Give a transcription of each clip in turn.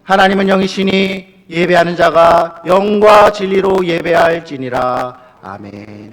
하나님은 영이시니 예배하는 자가 영과 진리로 예배할지니라. 아멘.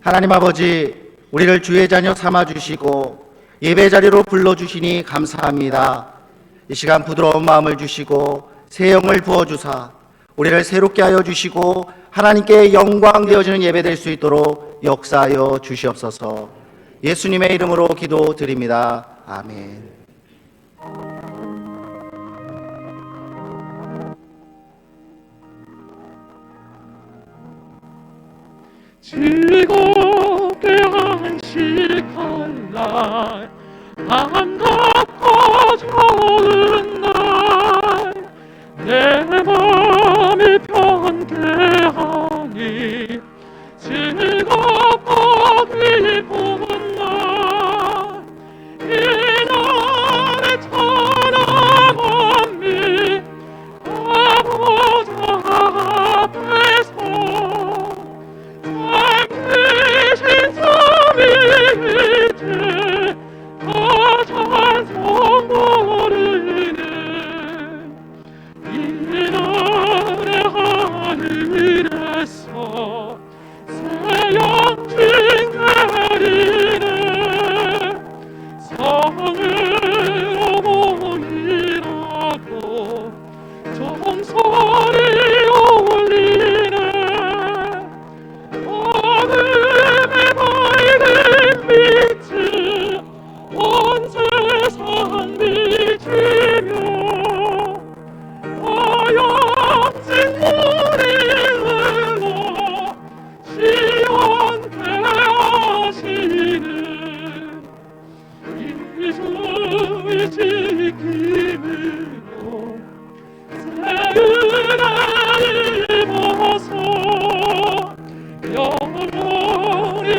하나님 아버지, 우리를 주의 자녀 삼아주시고 예배 자리로 불러주시니 감사합니다. 이 시간 부드러운 마음을 주시고 새 영을 부어주사 우리를 새롭게 하여 주시고 하나님께 영광 되어지는 예배 될 수 있도록 역사하여 주시옵소서. 예수님의 이름으로 기도드립니다. 아멘. 즐겁게 안식할 날, 반갑고 좋은 날, 내 맘이 편쾌하니 즐겁고 기쁜 날, 이 날에 찬양합니 아버지 앞에서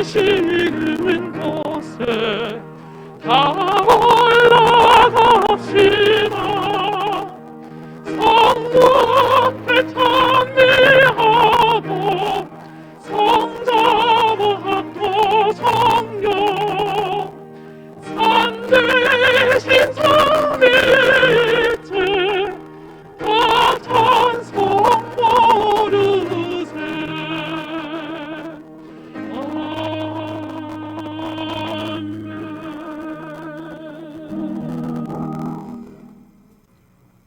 쉬는 곳에 다 올라갑시다. 성부 앞에 찬미하고 성자와 성령 산 대신 삼위일체 다 찬송 부르세.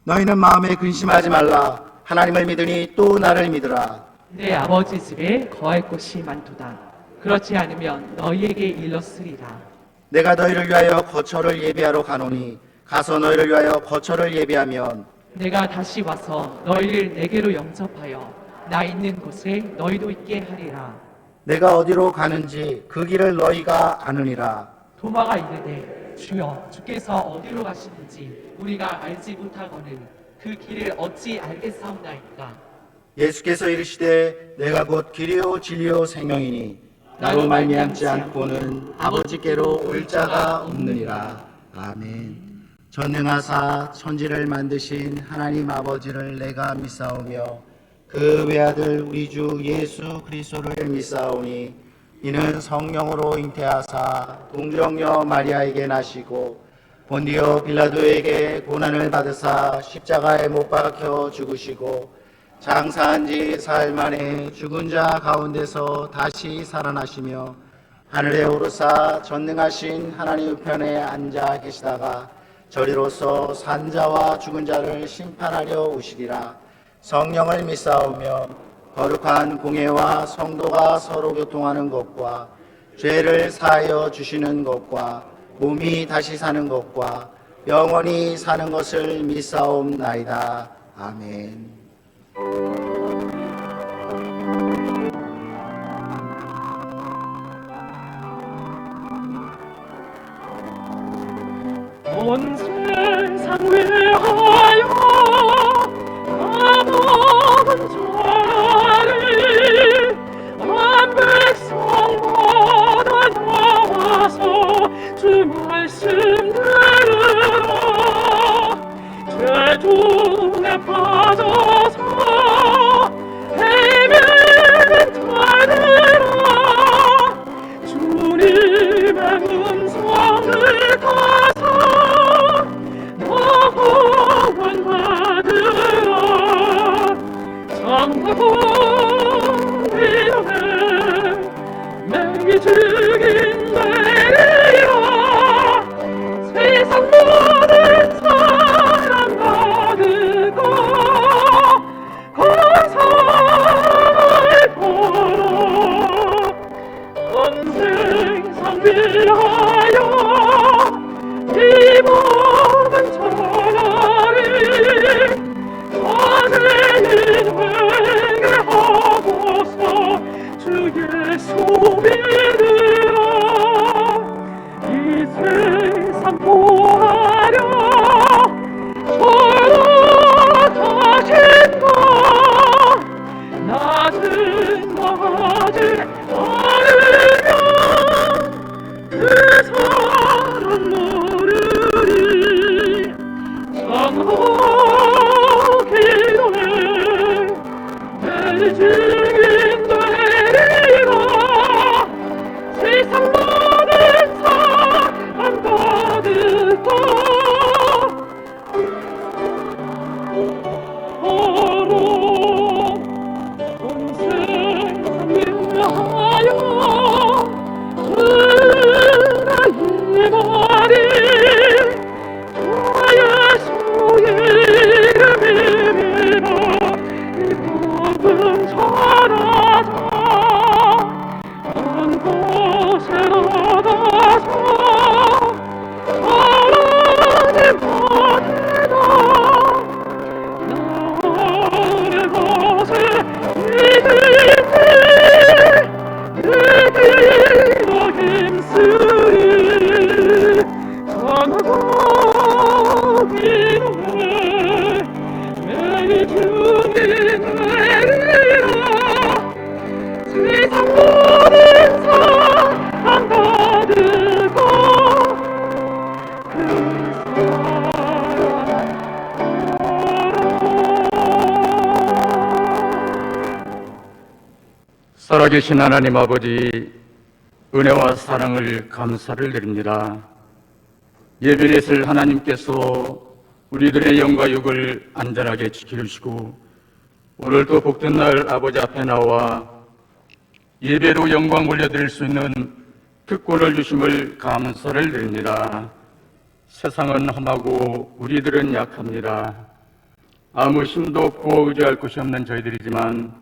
너희는 마음에 근심하지 말라. 하나님을 믿으니 또 나를 믿으라. 내 아버지 집에 거할 곳이 많도다. 그렇지 않으면 너희에게 일렀으리라. 내가 너희를 위하여 거처를 예비하러 가노니 가서 너희를 위하여 거처를 예비하면 내가 다시 와서 너희를 내게로 영접하여 나 있는 곳에 너희도 있게 하리라. 내가 어디로 가는지 그 길을 너희가 아느니라. 도마가 이르되 주여, 주께서 어디로 가시는지 우리가 알지 못하거늘 그 길을 어찌 알겠사옵나이까. 예수께서 이르시되 내가 곧 길이요 진리요 생명이니 나로 말미암지 않고는 아버지께로 올 자가 없느니라. 아멘. 전능하사 천지를 만드신 하나님 아버지를 내가 믿사오며 그 외아들 우리 주 예수 그리스도를 믿사오니 이는 성령으로 잉태하사 동정녀 마리아에게 나시고 본디오 빌라도에게 고난을 받으사 십자가에 못 박혀 죽으시고 장사한 지 사흘 만에 죽은 자 가운데서 다시 살아나시며 하늘에 오르사 전능하신 하나님 우편에 앉아 계시다가 저리로서 산자와 죽은 자를 심판하려 오시리라. 성령을 믿사오며 거룩한 공예와 성도가 서로 교통하는 것과 죄를 사하여 주시는 것과 몸이 다시 사는 것과 영원히 사는 것을 믿사옵나이다. 아멘. 온 세상 위하여 아버지 증인 되리라. 세상 모든 사람 가득 바로 온생 위하여 주의 말이 주 예수의 이름이라. 이 복음 전하자 온 곳에 나가서 하나님 받으라. 나의 것을 이기고 힘쓰리. 전하고 기도해 매일 주님 되리라. 세상 모든 사랑 받으고 그 살아계신 하나님 아버지, 은혜와 사랑을 감사를 드립니다. 예배넷을 하나님께서 우리들의 영과 육을 안전하게 지켜주시고 오늘도 복된 날 아버지 앞에 나와 예배로 영광 올려드릴 수 있는 특권을 주심을 감사를 드립니다. 세상은 험하고 우리들은 약합니다. 아무 힘도 없고 의지할 곳이 없는 저희들이지만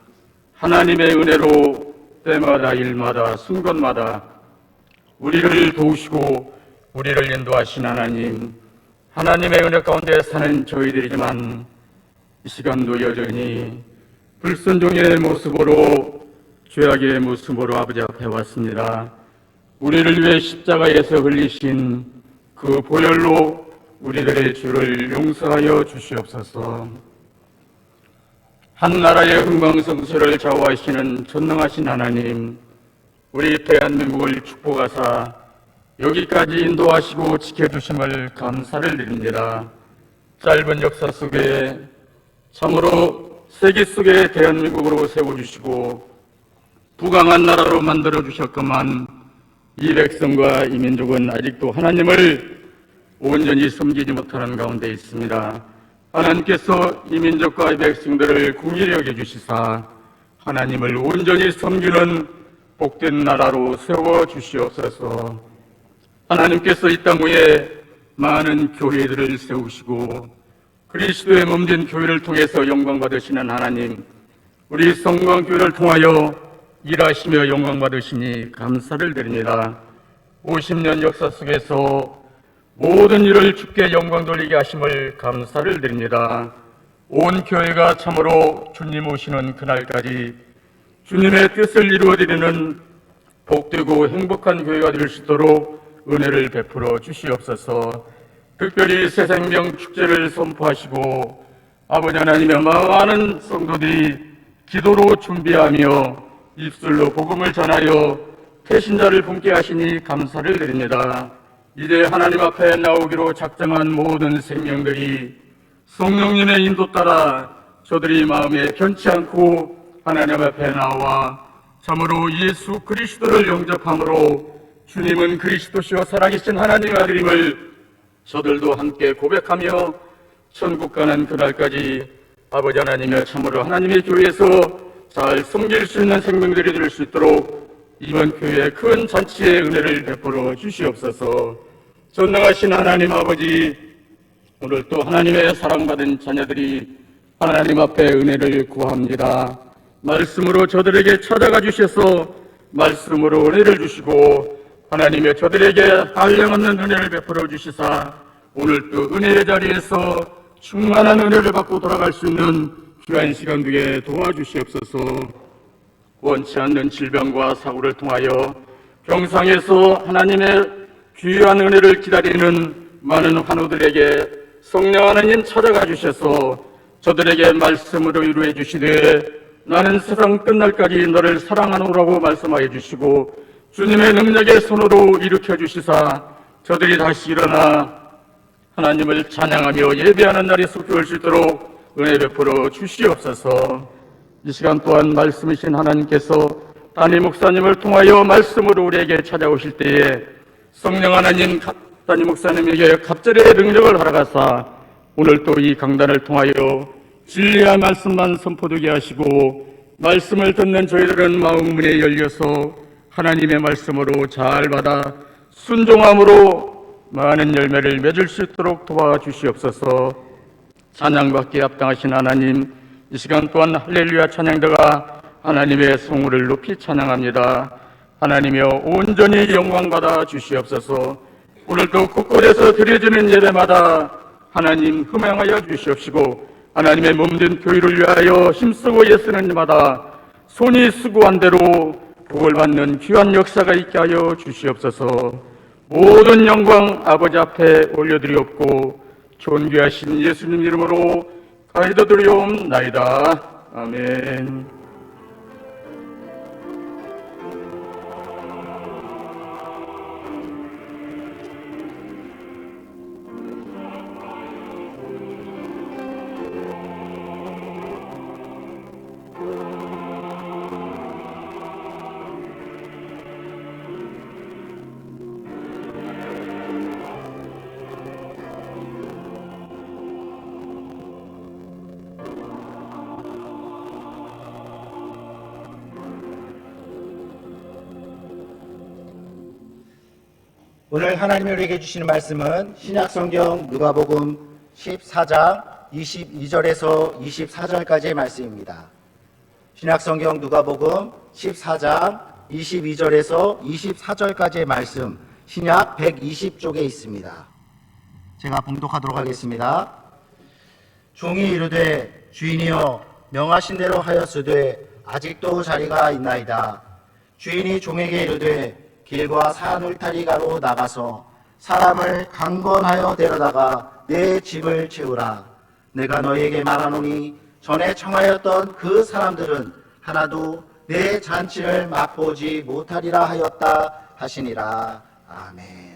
하나님의 은혜로 때마다 일마다 순간마다 우리를 도우시고 우리를 인도하신 하나님, 하나님의 은혜 가운데 사는 저희들이지만 이 시간도 여전히 불순종의 모습으로 죄악의 모습으로 아버지 앞에 왔습니다. 우리를 위해 십자가에서 흘리신 그 보혈로 우리들의 죄를 용서하여 주시옵소서. 한 나라의 흥망성쇠를 좌우하시는 전능하신 하나님, 우리 대한민국을 축복하사 여기까지 인도하시고 지켜주심을 감사를 드립니다. 짧은 역사 속에 참으로 세계 속에 대한민국으로 세워주시고 부강한 나라로 만들어주셨건만 이 백성과 이 민족은 아직도 하나님을 온전히 섬기지 못하는 가운데 있습니다. 하나님께서 이 민족과 이 백성들을 긍휼히 여겨주시사 하나님을 온전히 섬기는 복된 나라로 세워주시옵소서. 하나님께서 이 땅 위에 많은 교회들을 세우시고 그리스도의 몸된 교회를 통해서 영광 받으시는 하나님, 우리 성광교회를 통하여 일하시며 영광 받으시니 감사를 드립니다. 50년 역사 속에서 모든 일을 주께 영광 돌리게 하심을 감사를 드립니다. 온 교회가 참으로 주님 오시는 그날까지 주님의 뜻을 이루어드리는 복되고 행복한 교회가 될 수 있도록 은혜를 베풀어 주시옵소서. 특별히 새생명 축제를 선포하시고 아버지 하나님의 많은 성도들이 기도로 준비하며 입술로 복음을 전하여 태신자를 품게 하시니 감사를 드립니다. 이제 하나님 앞에 나오기로 작정한 모든 생명들이 성령님의 인도 따라 저들이 마음에 변치 않고 하나님 앞에 나와 참으로 예수 그리스도를 영접함으로 주님은 그리스도시요 살아계신 하나님의 아들임을 저들도 함께 고백하며 천국 가는 그날까지 아버지 하나님의 참으로 하나님의 교회에서 잘 섬길 수 있는 생명들이 될 수 있도록 이번 교회의 큰 잔치의 은혜를 베풀어 주시옵소서. 전능하신 하나님 아버지, 오늘 또 하나님의 사랑받은 자녀들이 하나님 앞에 은혜를 구합니다. 말씀으로 저들에게 찾아가 주셔서 말씀으로 은혜를 주시고 하나님의 저들에게 한량없는 은혜를 베풀어 주시사 오늘 또 은혜의 자리에서 충만한 은혜를 받고 돌아갈 수 있는 귀한 시간 되게 도와주시옵소서. 원치 않는 질병과 사고를 통하여 병상에서 하나님의 귀한 은혜를 기다리는 많은 환우들에게 성령 하나님 찾아가 주셔서 저들에게 말씀으로 이루어 주시되 나는 세상 끝날까지 너를 사랑하노라고 말씀하여 주시고 주님의 능력의 손으로 일으켜 주시사 저들이 다시 일어나 하나님을 찬양하며 예배하는 날이 속히 올 수 있도록 은혜 베풀어 주시옵소서. 이 시간 또한 말씀이신 하나님께서 담임 목사님을 통하여 말씀으로 우리에게 찾아오실 때에 성령 하나님 담임 목사님에게 갑절의 능력을 허락하사 오늘 또 이 강단을 통하여 진리의 말씀만 선포되게 하시고 말씀을 듣는 저희들은 마음 문에 열려서 하나님의 말씀으로 잘 받아 순종함으로 많은 열매를 맺을 수 있도록 도와주시옵소서. 찬양받기에 합당하신 하나님, 이 시간 또한 할렐루야 찬양대가 하나님의 성우를 높이 찬양합니다. 하나님이여 온전히 영광받아 주시옵소서. 오늘도 곳곳에서 드려지는 예배마다 하나님 흠양하여 주시옵시고 하나님의 몸된 교회를 위하여 힘쓰고 애쓰는 이마다 손이 수고한 대로 복을 받는 귀한 역사가 있게 하여 주시옵소서. 모든 영광 아버지 앞에 올려드리옵고 존귀하신 예수님 이름으로 가이드드리옵나이다. 아멘. 오늘 하나님이 우리에게 주시는 말씀은 신약성경 누가복음 14장 22절에서 24절까지의 말씀입니다. 신약성경 누가복음 14장 22절에서 24절까지의 말씀, 신약 120쪽에 있습니다. 제가 봉독하도록 하겠습니다. 종이 이르되 주인이여 명하신 대로 하였으되 아직도 자리가 있나이다. 주인이 종에게 이르되 길과 산 울타리가로 나가서 사람을 강권하여 데려다가 내 집을 채우라. 내가 너희에게 말하노니 전에 청하였던 그 사람들은 하나도 내 잔치를 맛보지 못하리라 하였다 하시니라. 아멘.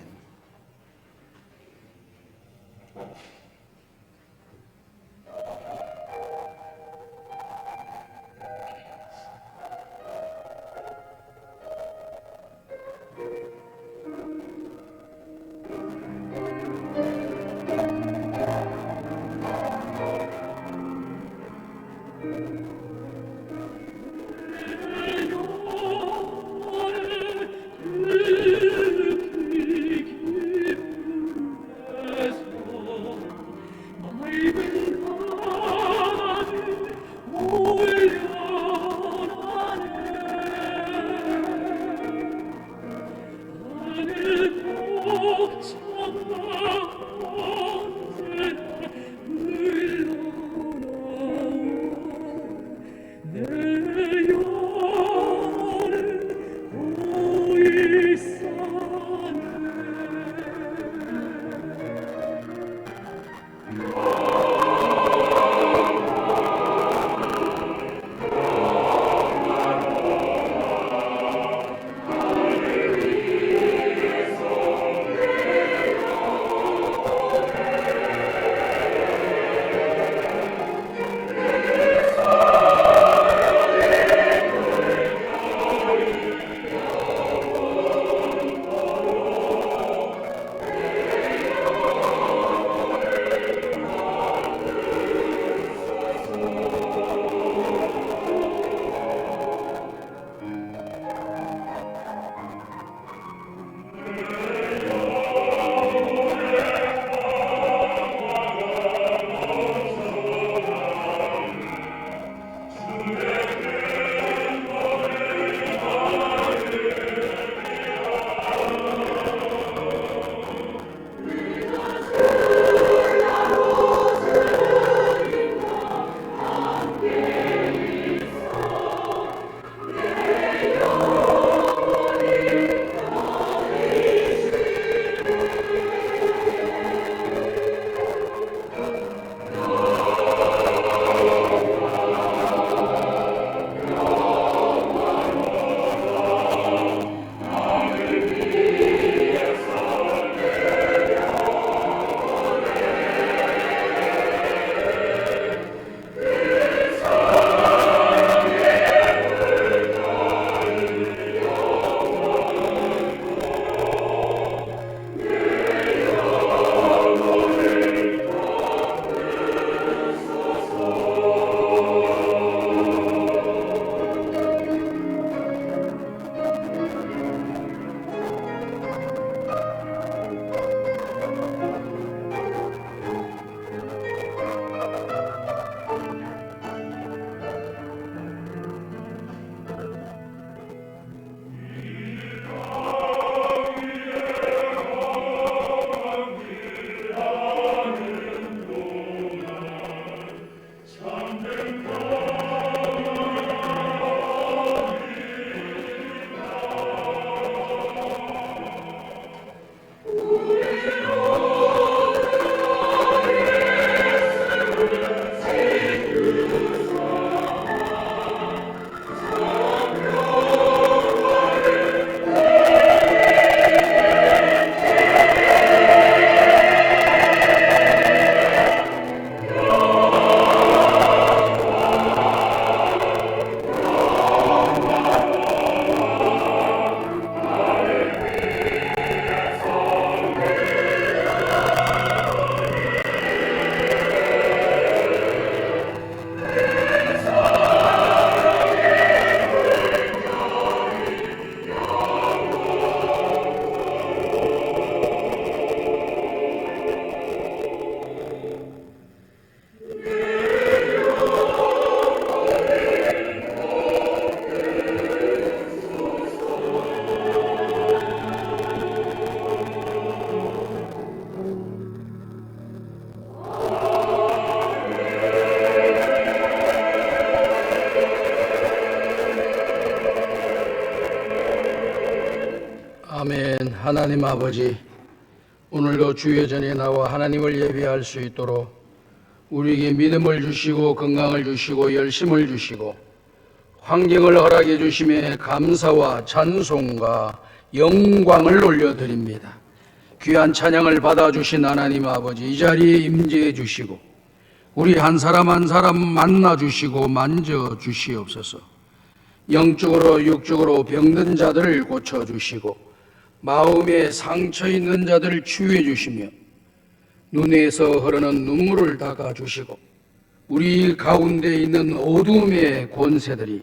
살아계신 하나님 아버지, 오늘도 주의 전에 나와 하나님을 예배할 수 있도록 우리에게 믿음을 주시고 건강을 주시고 열심을 주시고 환경을 허락해 주심에 감사와 찬송과 영광을 올려드립니다. 귀한 찬양을 받아주신 하나님 아버지, 이 자리에 임재해 주시고 우리 한 사람 한 사람 만나 주시고 만져 주시옵소서. 영적으로 육적으로 병든 자들을 고쳐 주시고 마음에 상처 있는 자들을 치유해 주시며 눈에서 흐르는 눈물을 닦아 주시고 우리 가운데 있는 어둠의 권세들이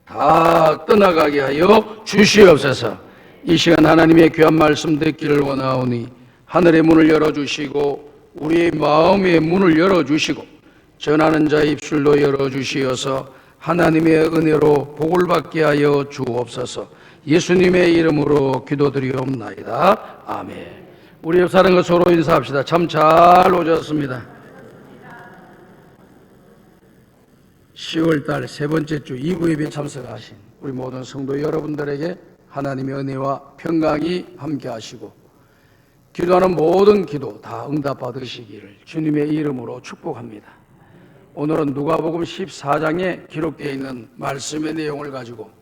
다 떠나가게 하여 주시옵소서. 이 시간 하나님의 귀한 말씀 듣기를 원하오니 하늘의 문을 열어주시고 우리의 마음의 문을 열어주시고 전하는 자의 입술도 열어주시어서 하나님의 은혜로 복을 받게 하여 주옵소서. 예수님의 이름으로 기도드리옵나이다. 아멘. 우리 옆 사람과 서로 인사합시다. 참 잘 오셨습니다. 10월달 세 번째 주 2부 예배에 참석하신 우리 모든 성도 여러분들에게 하나님의 은혜와 평강이 함께 하시고 기도하는 모든 기도 다 응답받으시기를 주님의 이름으로 축복합니다. 오늘은 누가복음 14장에 기록되어 있는 말씀의 내용을 가지고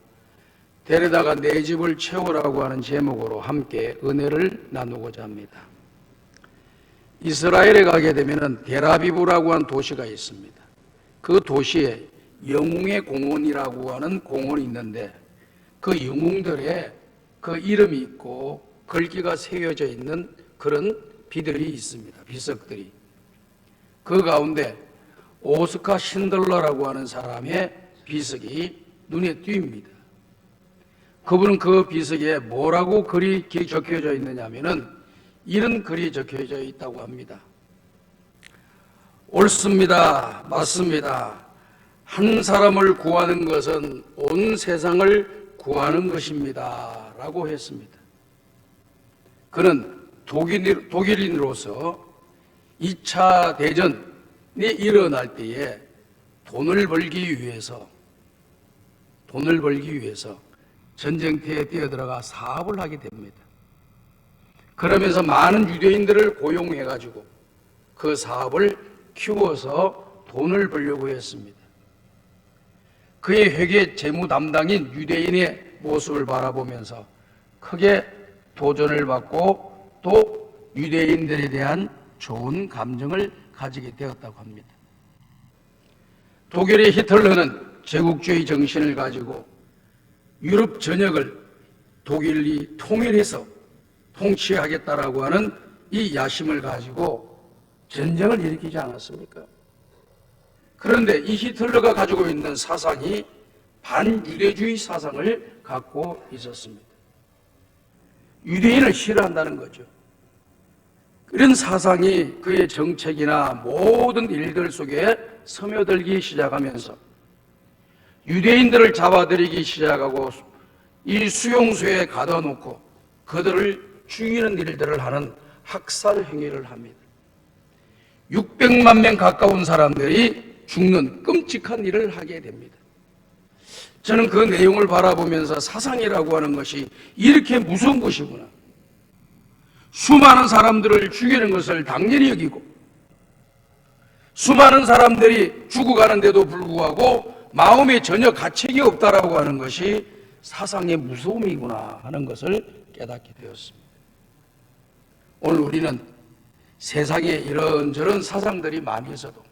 데려다가 내 집을 채우라고 하는 제목으로 함께 은혜를 나누고자 합니다. 이스라엘에 가게 되면 데라비브라고 하는 도시가 있습니다. 그 도시에 영웅의 공원이라고 하는 공원이 있는데 그 영웅들의 그 이름이 있고 글귀가 새겨져 있는 그런 비들이 있습니다. 비석들이. 그 가운데 오스카 신들러라고 하는 사람의 비석이 눈에 띕니다. 그분은 그 비석에 뭐라고 글이 적혀져 있느냐 하면은 이런 글이 적혀져 있다고 합니다. 옳습니다. 맞습니다. 한 사람을 구하는 것은 온 세상을 구하는 것입니다. 라고 했습니다. 그는 독일인으로서 2차 대전이 일어날 때에 돈을 벌기 위해서 전쟁터에 뛰어들어가 사업을 하게 됩니다. 그러면서 많은 유대인들을 고용해가지고 그 사업을 키워서 돈을 벌려고 했습니다. 그의 회계 재무 담당인 유대인의 모습을 바라보면서 크게 도전을 받고 또 유대인들에 대한 좋은 감정을 가지게 되었다고 합니다. 독일의 히틀러는 제국주의 정신을 가지고 유럽 전역을 독일이 통일해서 통치하겠다라고 하는 이 야심을 가지고 전쟁을 일으키지 않았습니까? 그런데 이 히틀러가 가지고 있는 사상이 반유대주의 사상을 갖고 있었습니다. 유대인을 싫어한다는 거죠. 이런 사상이 그의 정책이나 모든 일들 속에 스며들기 시작하면서 유대인들을 잡아들이기 시작하고 이 수용소에 가둬 놓고 그들을 죽이는 일들을 하는 학살 행위를 합니다. 600만 명 가까운 사람들이 죽는 끔찍한 일을 하게 됩니다. 저는 그 내용을 바라보면서 사상이라고 하는 것이 이렇게 무서운 것이구나. 수많은 사람들을 죽이는 것을 당연히 여기고 수많은 사람들이 죽어가는데도 불구하고 마음에 전혀 가책이 없다라고 하는 것이 사상의 무서움이구나 하는 것을 깨닫게 되었습니다. 오늘 우리는 세상에 이런저런 사상들이 많이 있어도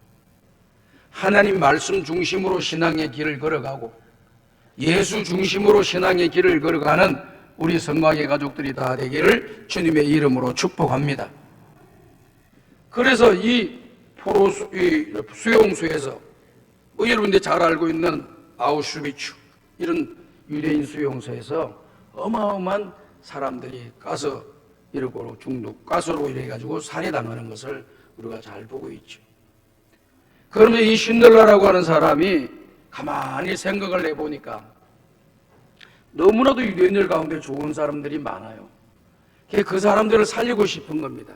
하나님 말씀 중심으로 신앙의 길을 걸어가고 예수 중심으로 신앙의 길을 걸어가는 우리 성광의 가족들이 다 되기를 주님의 이름으로 축복합니다. 그래서 이 수용소에서 여러분들이 잘 알고 있는 아우슈비츠 이런 유대인 수용소에서 어마어마한 사람들이 가서 이러고 중독, 가스로 이래 가지고 살해당하는 것을 우리가 잘 보고 있죠. 그러면 이 신들라라고 하는 사람이 가만히 생각을 해보니까 너무나도 유대인들 가운데 좋은 사람들이 많아요. 그 사람들을 살리고 싶은 겁니다.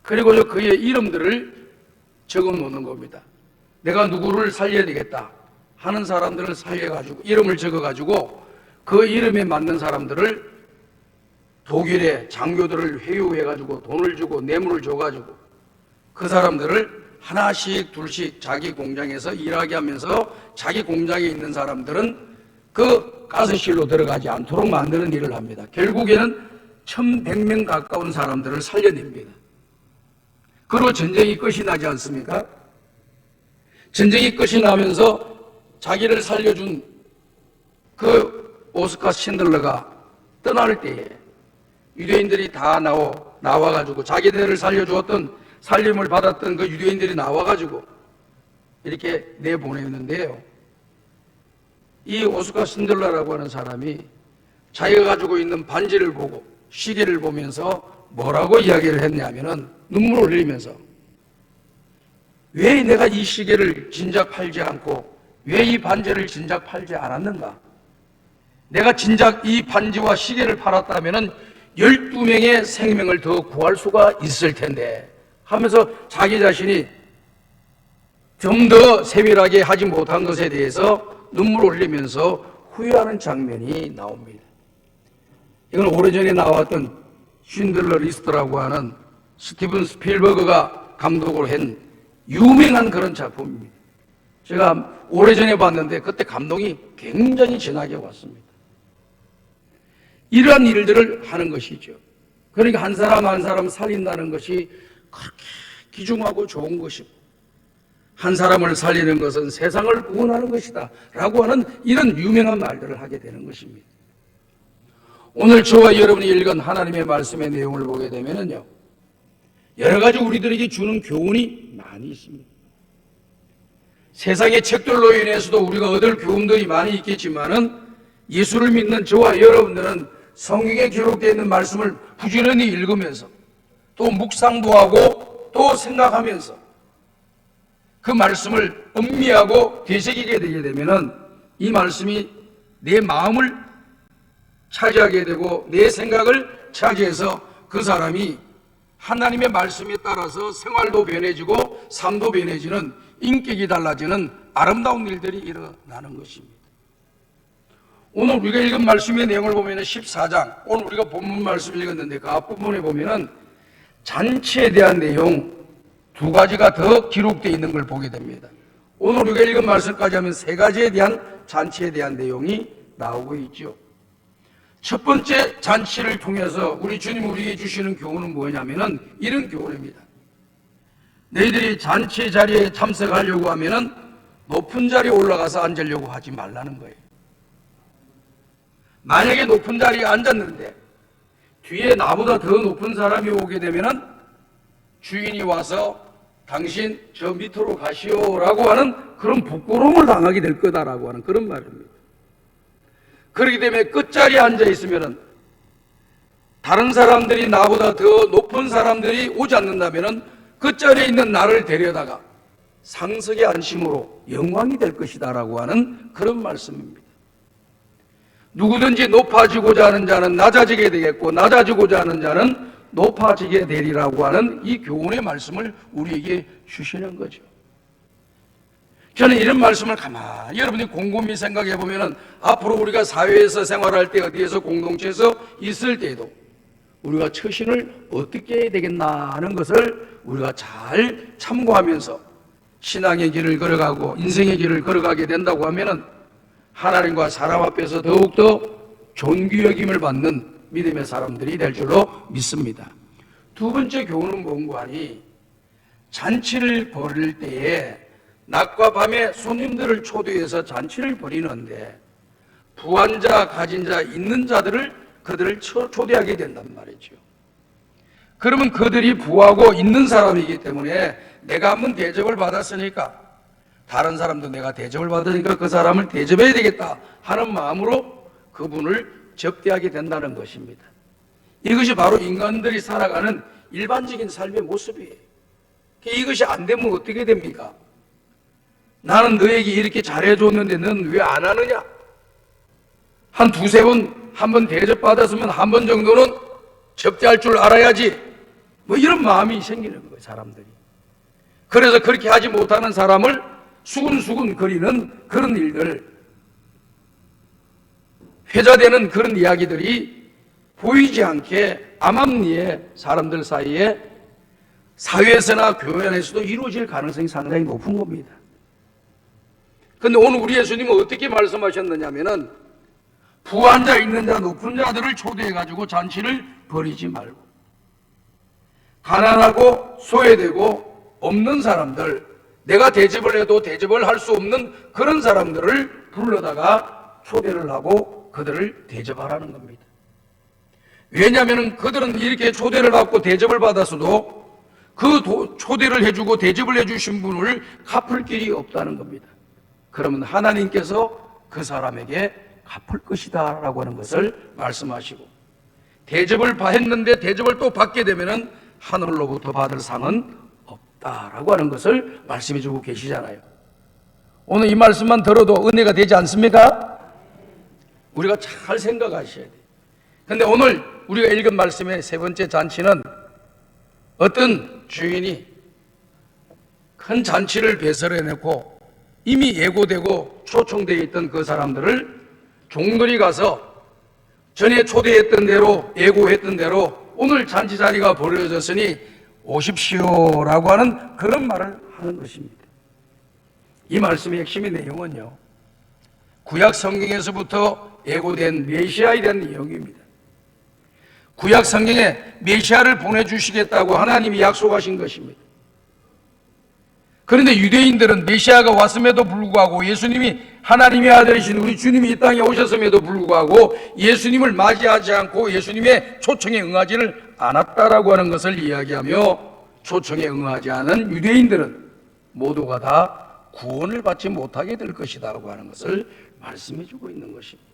그리고 그의 이름들을 적어 놓는 겁니다. 내가 누구를 살려야 되겠다 하는 사람들을 살려가지고 이름을 적어가지고 그 이름에 맞는 사람들을 독일의 장교들을 회유해가지고 돈을 주고 뇌물을 줘가지고 그 사람들을 하나씩 둘씩 자기 공장에서 일하게 하면서 자기 공장에 있는 사람들은 그 가스실로 들어가지 않도록 만드는 일을 합니다. 결국에는 1100명 가까운 사람들을 살려냅니다. 그리고 전쟁이 끝이 나지 않습니까? 전쟁이 끝이 나면서 자기를 살려준 그 오스카 신들러가 떠날 때에 유대인들이 다 나와가지고 자기들을 살려주었던 살림을 받았던 그 유대인들이 나와가지고 이렇게 내보냈는데요. 이 오스카 신들러라고 하는 사람이 자기가 가지고 있는 반지를 보고 시계를 보면서 뭐라고 이야기를 했냐면은 눈물을 흘리면서 왜 내가 이 시계를 진작 팔지 않고 왜 이 반지를 진작 팔지 않았는가? 내가 진작 이 반지와 시계를 팔았다면은 12명의 생명을 더 구할 수가 있을 텐데 하면서 자기 자신이 좀 더 세밀하게 하지 못한 것에 대해서 눈물을 흘리면서 후회하는 장면이 나옵니다. 이건 오래전에 나왔던 쉰들러 리스트라고 하는 스티븐 스필버그가 감독을 한 유명한 그런 작품입니다. 제가 오래전에 봤는데 그때 감동이 굉장히 진하게 왔습니다. 이러한 일들을 하는 것이죠. 그러니까 한 사람 한 사람 살린다는 것이 그렇게 귀중하고 좋은 것이고 한 사람을 살리는 것은 세상을 구원하는 것이다 라고 하는 이런 유명한 말들을 하게 되는 것입니다. 오늘 저와 여러분이 읽은 하나님의 말씀의 내용을 보게 되면요, 여러 가지 우리들에게 주는 교훈이 많이 있습니다. 세상의 책들로 인해서도 우리가 얻을 교훈들이 많이 있겠지만은 예수를 믿는 저와 여러분들은 성경에 기록되어 있는 말씀을 부지런히 읽으면서 또 묵상도 하고 또 생각하면서 그 말씀을 음미하고 되새기게 되게 되면은 이 말씀이 내 마음을 차지하게 되고 내 생각을 차지해서 그 사람이 하나님의 말씀에 따라서 생활도 변해지고 삶도 변해지는 인격이 달라지는 아름다운 일들이 일어나는 것입니다. 오늘 우리가 읽은 말씀의 내용을 보면 14장, 오늘 우리가 본문 말씀 읽었는데 그 앞부분에 보면은 잔치에 대한 내용 두 가지가 더 기록되어 있는 걸 보게 됩니다. 오늘 우리가 읽은 말씀까지 하면 세 가지에 대한 잔치에 대한 내용이 나오고 있죠. 첫 번째 잔치를 통해서 우리 주님 우리에게 주시는 교훈은 뭐냐면은 이런 교훈입니다. 너희들이 잔치 자리에 참석하려고 하면은 높은 자리에 올라가서 앉으려고 하지 말라는 거예요. 만약에 높은 자리에 앉았는데 뒤에 나보다 더 높은 사람이 오게 되면은 주인이 와서 당신 저 밑으로 가시오라고 하는 그런 부끄러움을 당하게 될 거다라고 하는 그런 말입니다. 그렇기 때문에 끝자리에 앉아 있으면은 다른 사람들이 나보다 더 높은 사람들이 오지 않는다면은 끝자리에 있는 나를 데려다가 상석의 안심으로 영광이 될 것이다라고 하는 그런 말씀입니다. 누구든지 높아지고자 하는 자는 낮아지게 되겠고 낮아지고자 하는 자는 높아지게 되리라고 하는 이 교훈의 말씀을 우리에게 주시는 거죠. 저는 이런 말씀을 가만히 여러분이 곰곰이 생각해 보면은 앞으로 우리가 사회에서 생활할 때 어디에서 공동체에서 있을 때에도 우리가 처신을 어떻게 해야 되겠나 하는 것을 우리가 잘 참고하면서 신앙의 길을 걸어가고 인생의 길을 걸어가게 된다고 하면은 하나님과 사람 앞에서 더욱더 존귀 여김을 받는 믿음의 사람들이 될 줄로 믿습니다. 두 번째 교훈은 뭔가 하니 잔치를 벌일 때에 낮과 밤에 손님들을 초대해서 잔치를 벌이는데 부한 자, 가진 자, 있는 자들을 그들을 초대하게 된단 말이죠. 그러면 그들이 부하고 있는 사람이기 때문에 내가 한번 대접을 받았으니까 다른 사람도 내가 대접을 받으니까 그 사람을 대접해야 되겠다 하는 마음으로 그분을 접대하게 된다는 것입니다. 이것이 바로 인간들이 살아가는 일반적인 삶의 모습이에요. 이것이 안 되면 어떻게 됩니까? 나는 너에게 이렇게 잘해줬는데 넌 왜 안 하느냐? 한 두세 번, 한 번 대접받았으면 한 번 정도는 접대할 줄 알아야지. 뭐 이런 마음이 생기는 거예요, 사람들이. 그래서 그렇게 하지 못하는 사람을 수근수근 거리는 그런 일들, 회자되는 그런 이야기들이 보이지 않게 암암리에 사람들 사이에 사회에서나 교회 안에서도 이루어질 가능성이 상당히 높은 겁니다. 그런데 오늘 우리 예수님은 어떻게 말씀하셨느냐면은 부한 자, 있는 자, 높은 자들을 초대해가지고 잔치를 벌이지 말고 가난하고 소외되고 없는 사람들, 내가 대접을 해도 대접을 할 수 없는 그런 사람들을 불러다가 초대를 하고 그들을 대접하라는 겁니다. 왜냐하면 그들은 이렇게 초대를 받고 대접을 받았어도 그 초대를 해주고 대접을 해주신 분을 갚을 길이 없다는 겁니다. 그러면 하나님께서 그 사람에게 갚을 것이다 라고 하는 것을 말씀하시고, 대접을 했는데 대접을 또 받게 되면은 하늘로부터 받을 상은 없다라고 하는 것을 말씀해 주고 계시잖아요. 오늘 이 말씀만 들어도 은혜가 되지 않습니까? 우리가 잘 생각하셔야 돼요. 근데 오늘 우리가 읽은 말씀의 세 번째 잔치는 어떤 주인이 큰 잔치를 배설해놓고 이미 예고되고 초청되어 있던 그 사람들을 종들이 가서 전에 초대했던 대로 예고했던 대로 오늘 잔치 자리가 벌어졌으니 오십시오라고 하는 그런 말을 하는 것입니다. 이 말씀의 핵심의 내용은요, 구약 성경에서부터 예고된 메시아에 대한 내용입니다. 구약 성경에 메시아를 보내주시겠다고 하나님이 약속하신 것입니다. 그런데 유대인들은 메시아가 왔음에도 불구하고, 예수님이 하나님의 아들이신 우리 주님이 이 땅에 오셨음에도 불구하고 예수님을 맞이하지 않고 예수님의 초청에 응하지를 않았다라고 하는 것을 이야기하며, 초청에 응하지 않은 유대인들은 모두가 다 구원을 받지 못하게 될 것이다라고 하는 것을 말씀해 주고 있는 것입니다.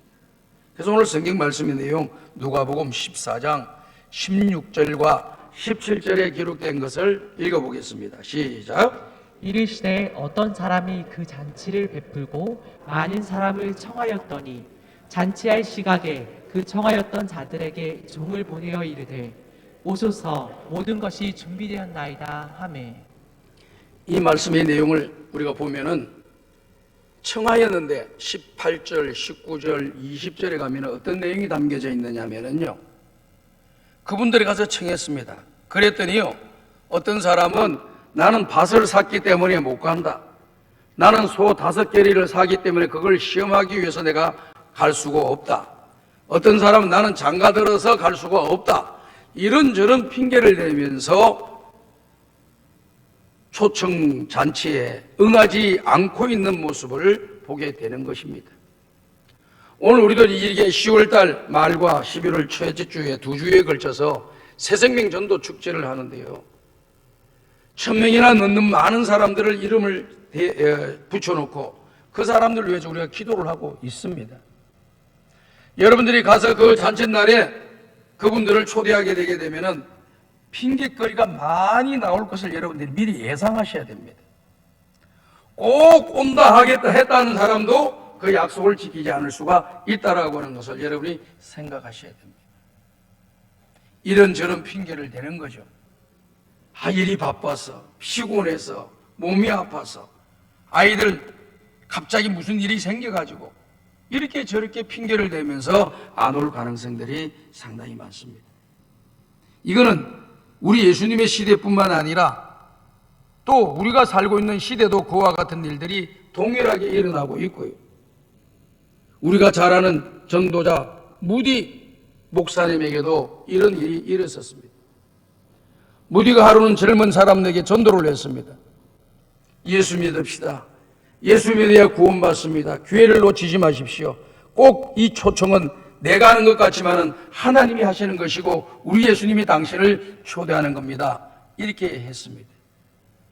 그래서 오늘 성경 말씀의 내용, 누가복음 14장 16절과 17절에 기록된 것을 읽어보겠습니다. 시작. 이르시되 어떤 사람이 그 잔치를 베풀고 많은 사람을 청하였더니 잔치할 시각에 그 청하였던 자들에게 종을 보내어 이르되 오소서, 모든 것이 준비되었나이다 하매. 이 말씀의 내용을 우리가 보면은 청하였는데 18절, 19절, 20절에 가면 어떤 내용이 담겨져 있느냐 하면요, 그분들이 가서 청했습니다. 그랬더니요, 어떤 사람은 나는 밭을 샀기 때문에 못 간다, 나는 소 5개리를 사기 때문에 그걸 시험하기 위해서 내가 갈 수가 없다, 어떤 사람은 나는 장가 들어서 갈 수가 없다, 이런저런 핑계를 대면서 초청 잔치에 응하지 않고 있는 모습을 보게 되는 것입니다. 오늘 우리도 이렇게 10월달 말과 11월 첫째 주에 2주에 걸쳐서 새생명 전도 축제를 하는데요, 1000명이나 넘는 많은 사람들을 이름을 붙여놓고 그 사람들 위해서 우리가 기도를 하고 있습니다. 여러분들이 가서 그 잔칫날에 그분들을 초대하게 되게 되면은 핑계거리가 많이 나올 것을 여러분들이 미리 예상하셔야 됩니다. 꼭 온다 하겠다 했다는 사람도 그 약속을 지키지 않을 수가 있다라고 하는 것을 여러분이 생각하셔야 됩니다. 이런저런 핑계를 대는 거죠. 일이 바빠서, 피곤해서, 몸이 아파서, 아이들 갑자기 무슨 일이 생겨가지고 이렇게 저렇게 핑계를 대면서 안 올 가능성들이 상당히 많습니다. 이거는 우리 예수님의 시대뿐만 아니라 또 우리가 살고 있는 시대도 그와 같은 일들이 동일하게 일어나고 있고요. 우리가 잘 아는 전도자 무디 목사님에게도 이런 일이 일어섰습니다. 무디가 하루는 젊은 사람에게 전도를 했습니다. 예수 믿읍시다. 예수 믿어야 구원받습니다. 기회를 놓치지 마십시오. 꼭 이 초청은 내가 하는 것 같지만은 하나님이 하시는 것이고 우리 예수님이 당신을 초대하는 겁니다. 이렇게 했습니다.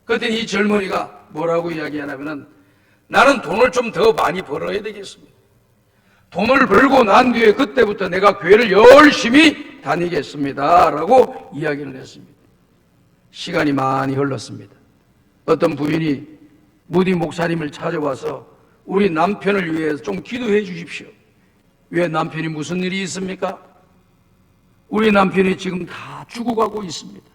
그랬더니 이 젊은이가 뭐라고 이야기하냐면은, 나는 돈을 좀 더 많이 벌어야 되겠습니다. 돈을 벌고 난 뒤에 그때부터 내가 교회를 열심히 다니겠습니다 라고 이야기를 했습니다. 시간이 많이 흘렀습니다. 어떤 부인이 무디 목사님을 찾아와서 우리 남편을 위해서 좀 기도해 주십시오. 왜, 남편이 무슨 일이 있습니까? 우리 남편이 지금 다 죽어가고 있습니다.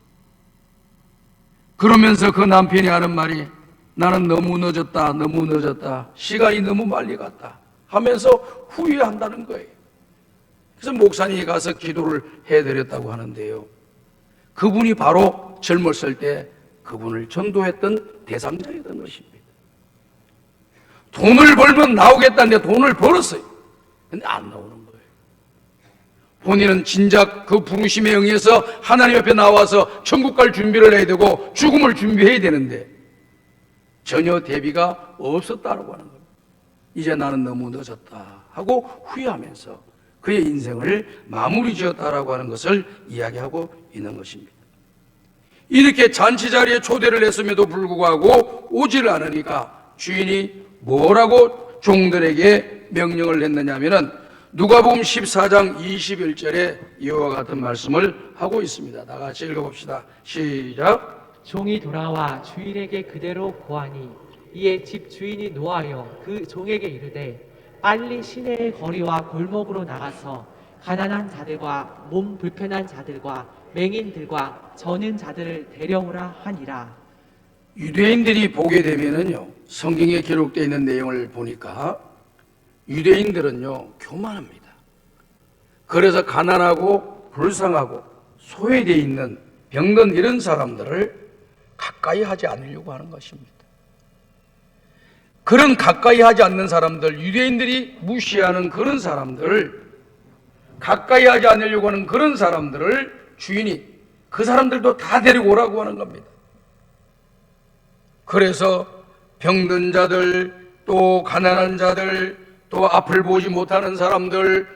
그러면서 그 남편이 하는 말이, 나는 너무 늦었다, 시간이 너무 빨리 갔다 하면서 후회한다는 거예요. 그래서 목사님이 가서 기도를 해드렸다고 하는데요. 그분이 바로 젊었을 때 그분을 전도했던 대상자였던 것입니다. 돈을 벌면 나오겠다는데 돈을 벌었어요. 근데 안 나오는 거예요. 본인은 진작 그 부르심에 응해서 하나님 앞에 나와서 천국 갈 준비를 해야 되고 죽음을 준비해야 되는데 전혀 대비가 없었다고 하는 거예요. 이제 나는 너무 늦었다 하고 후회하면서 그의 인생을 마무리 지었다라고 하는 것을 이야기하고 있는 것입니다. 이렇게 잔치 자리에 초대를 했음에도 불구하고 오지를 않으니까 주인이 뭐라고 종들에게 명령을 했느냐 하면은 누가복음 14장 21절에 이와 같은 말씀을 하고 있습니다. 다 같이 읽어봅시다. 시작. 종이 돌아와 주인에게 그대로 고하니 이에 집 주인이 노하여 그 종에게 이르되 빨리 시내의 거리와 골목으로 나가서 가난한 자들과 몸 불편한 자들과 맹인들과 저는 자들을 데려오라 하니라. 유대인들이 보게 되면은요, 성경에 기록되어 있는 내용을 보니까 유대인들은요 교만합니다. 그래서 가난하고 불쌍하고 소외되어 있는 병든 이런 사람들을 가까이 하지 않으려고 하는 것입니다. 그런 가까이 하지 않는 사람들, 유대인들이 무시하는 그런 사람들을 가까이 하지 않으려고 하는 그런 사람들을 주인이 그 사람들도 다 데리고 오라고 하는 겁니다. 그래서 병든 자들, 또 가난한 자들, 또 앞을 보지 못하는 사람들,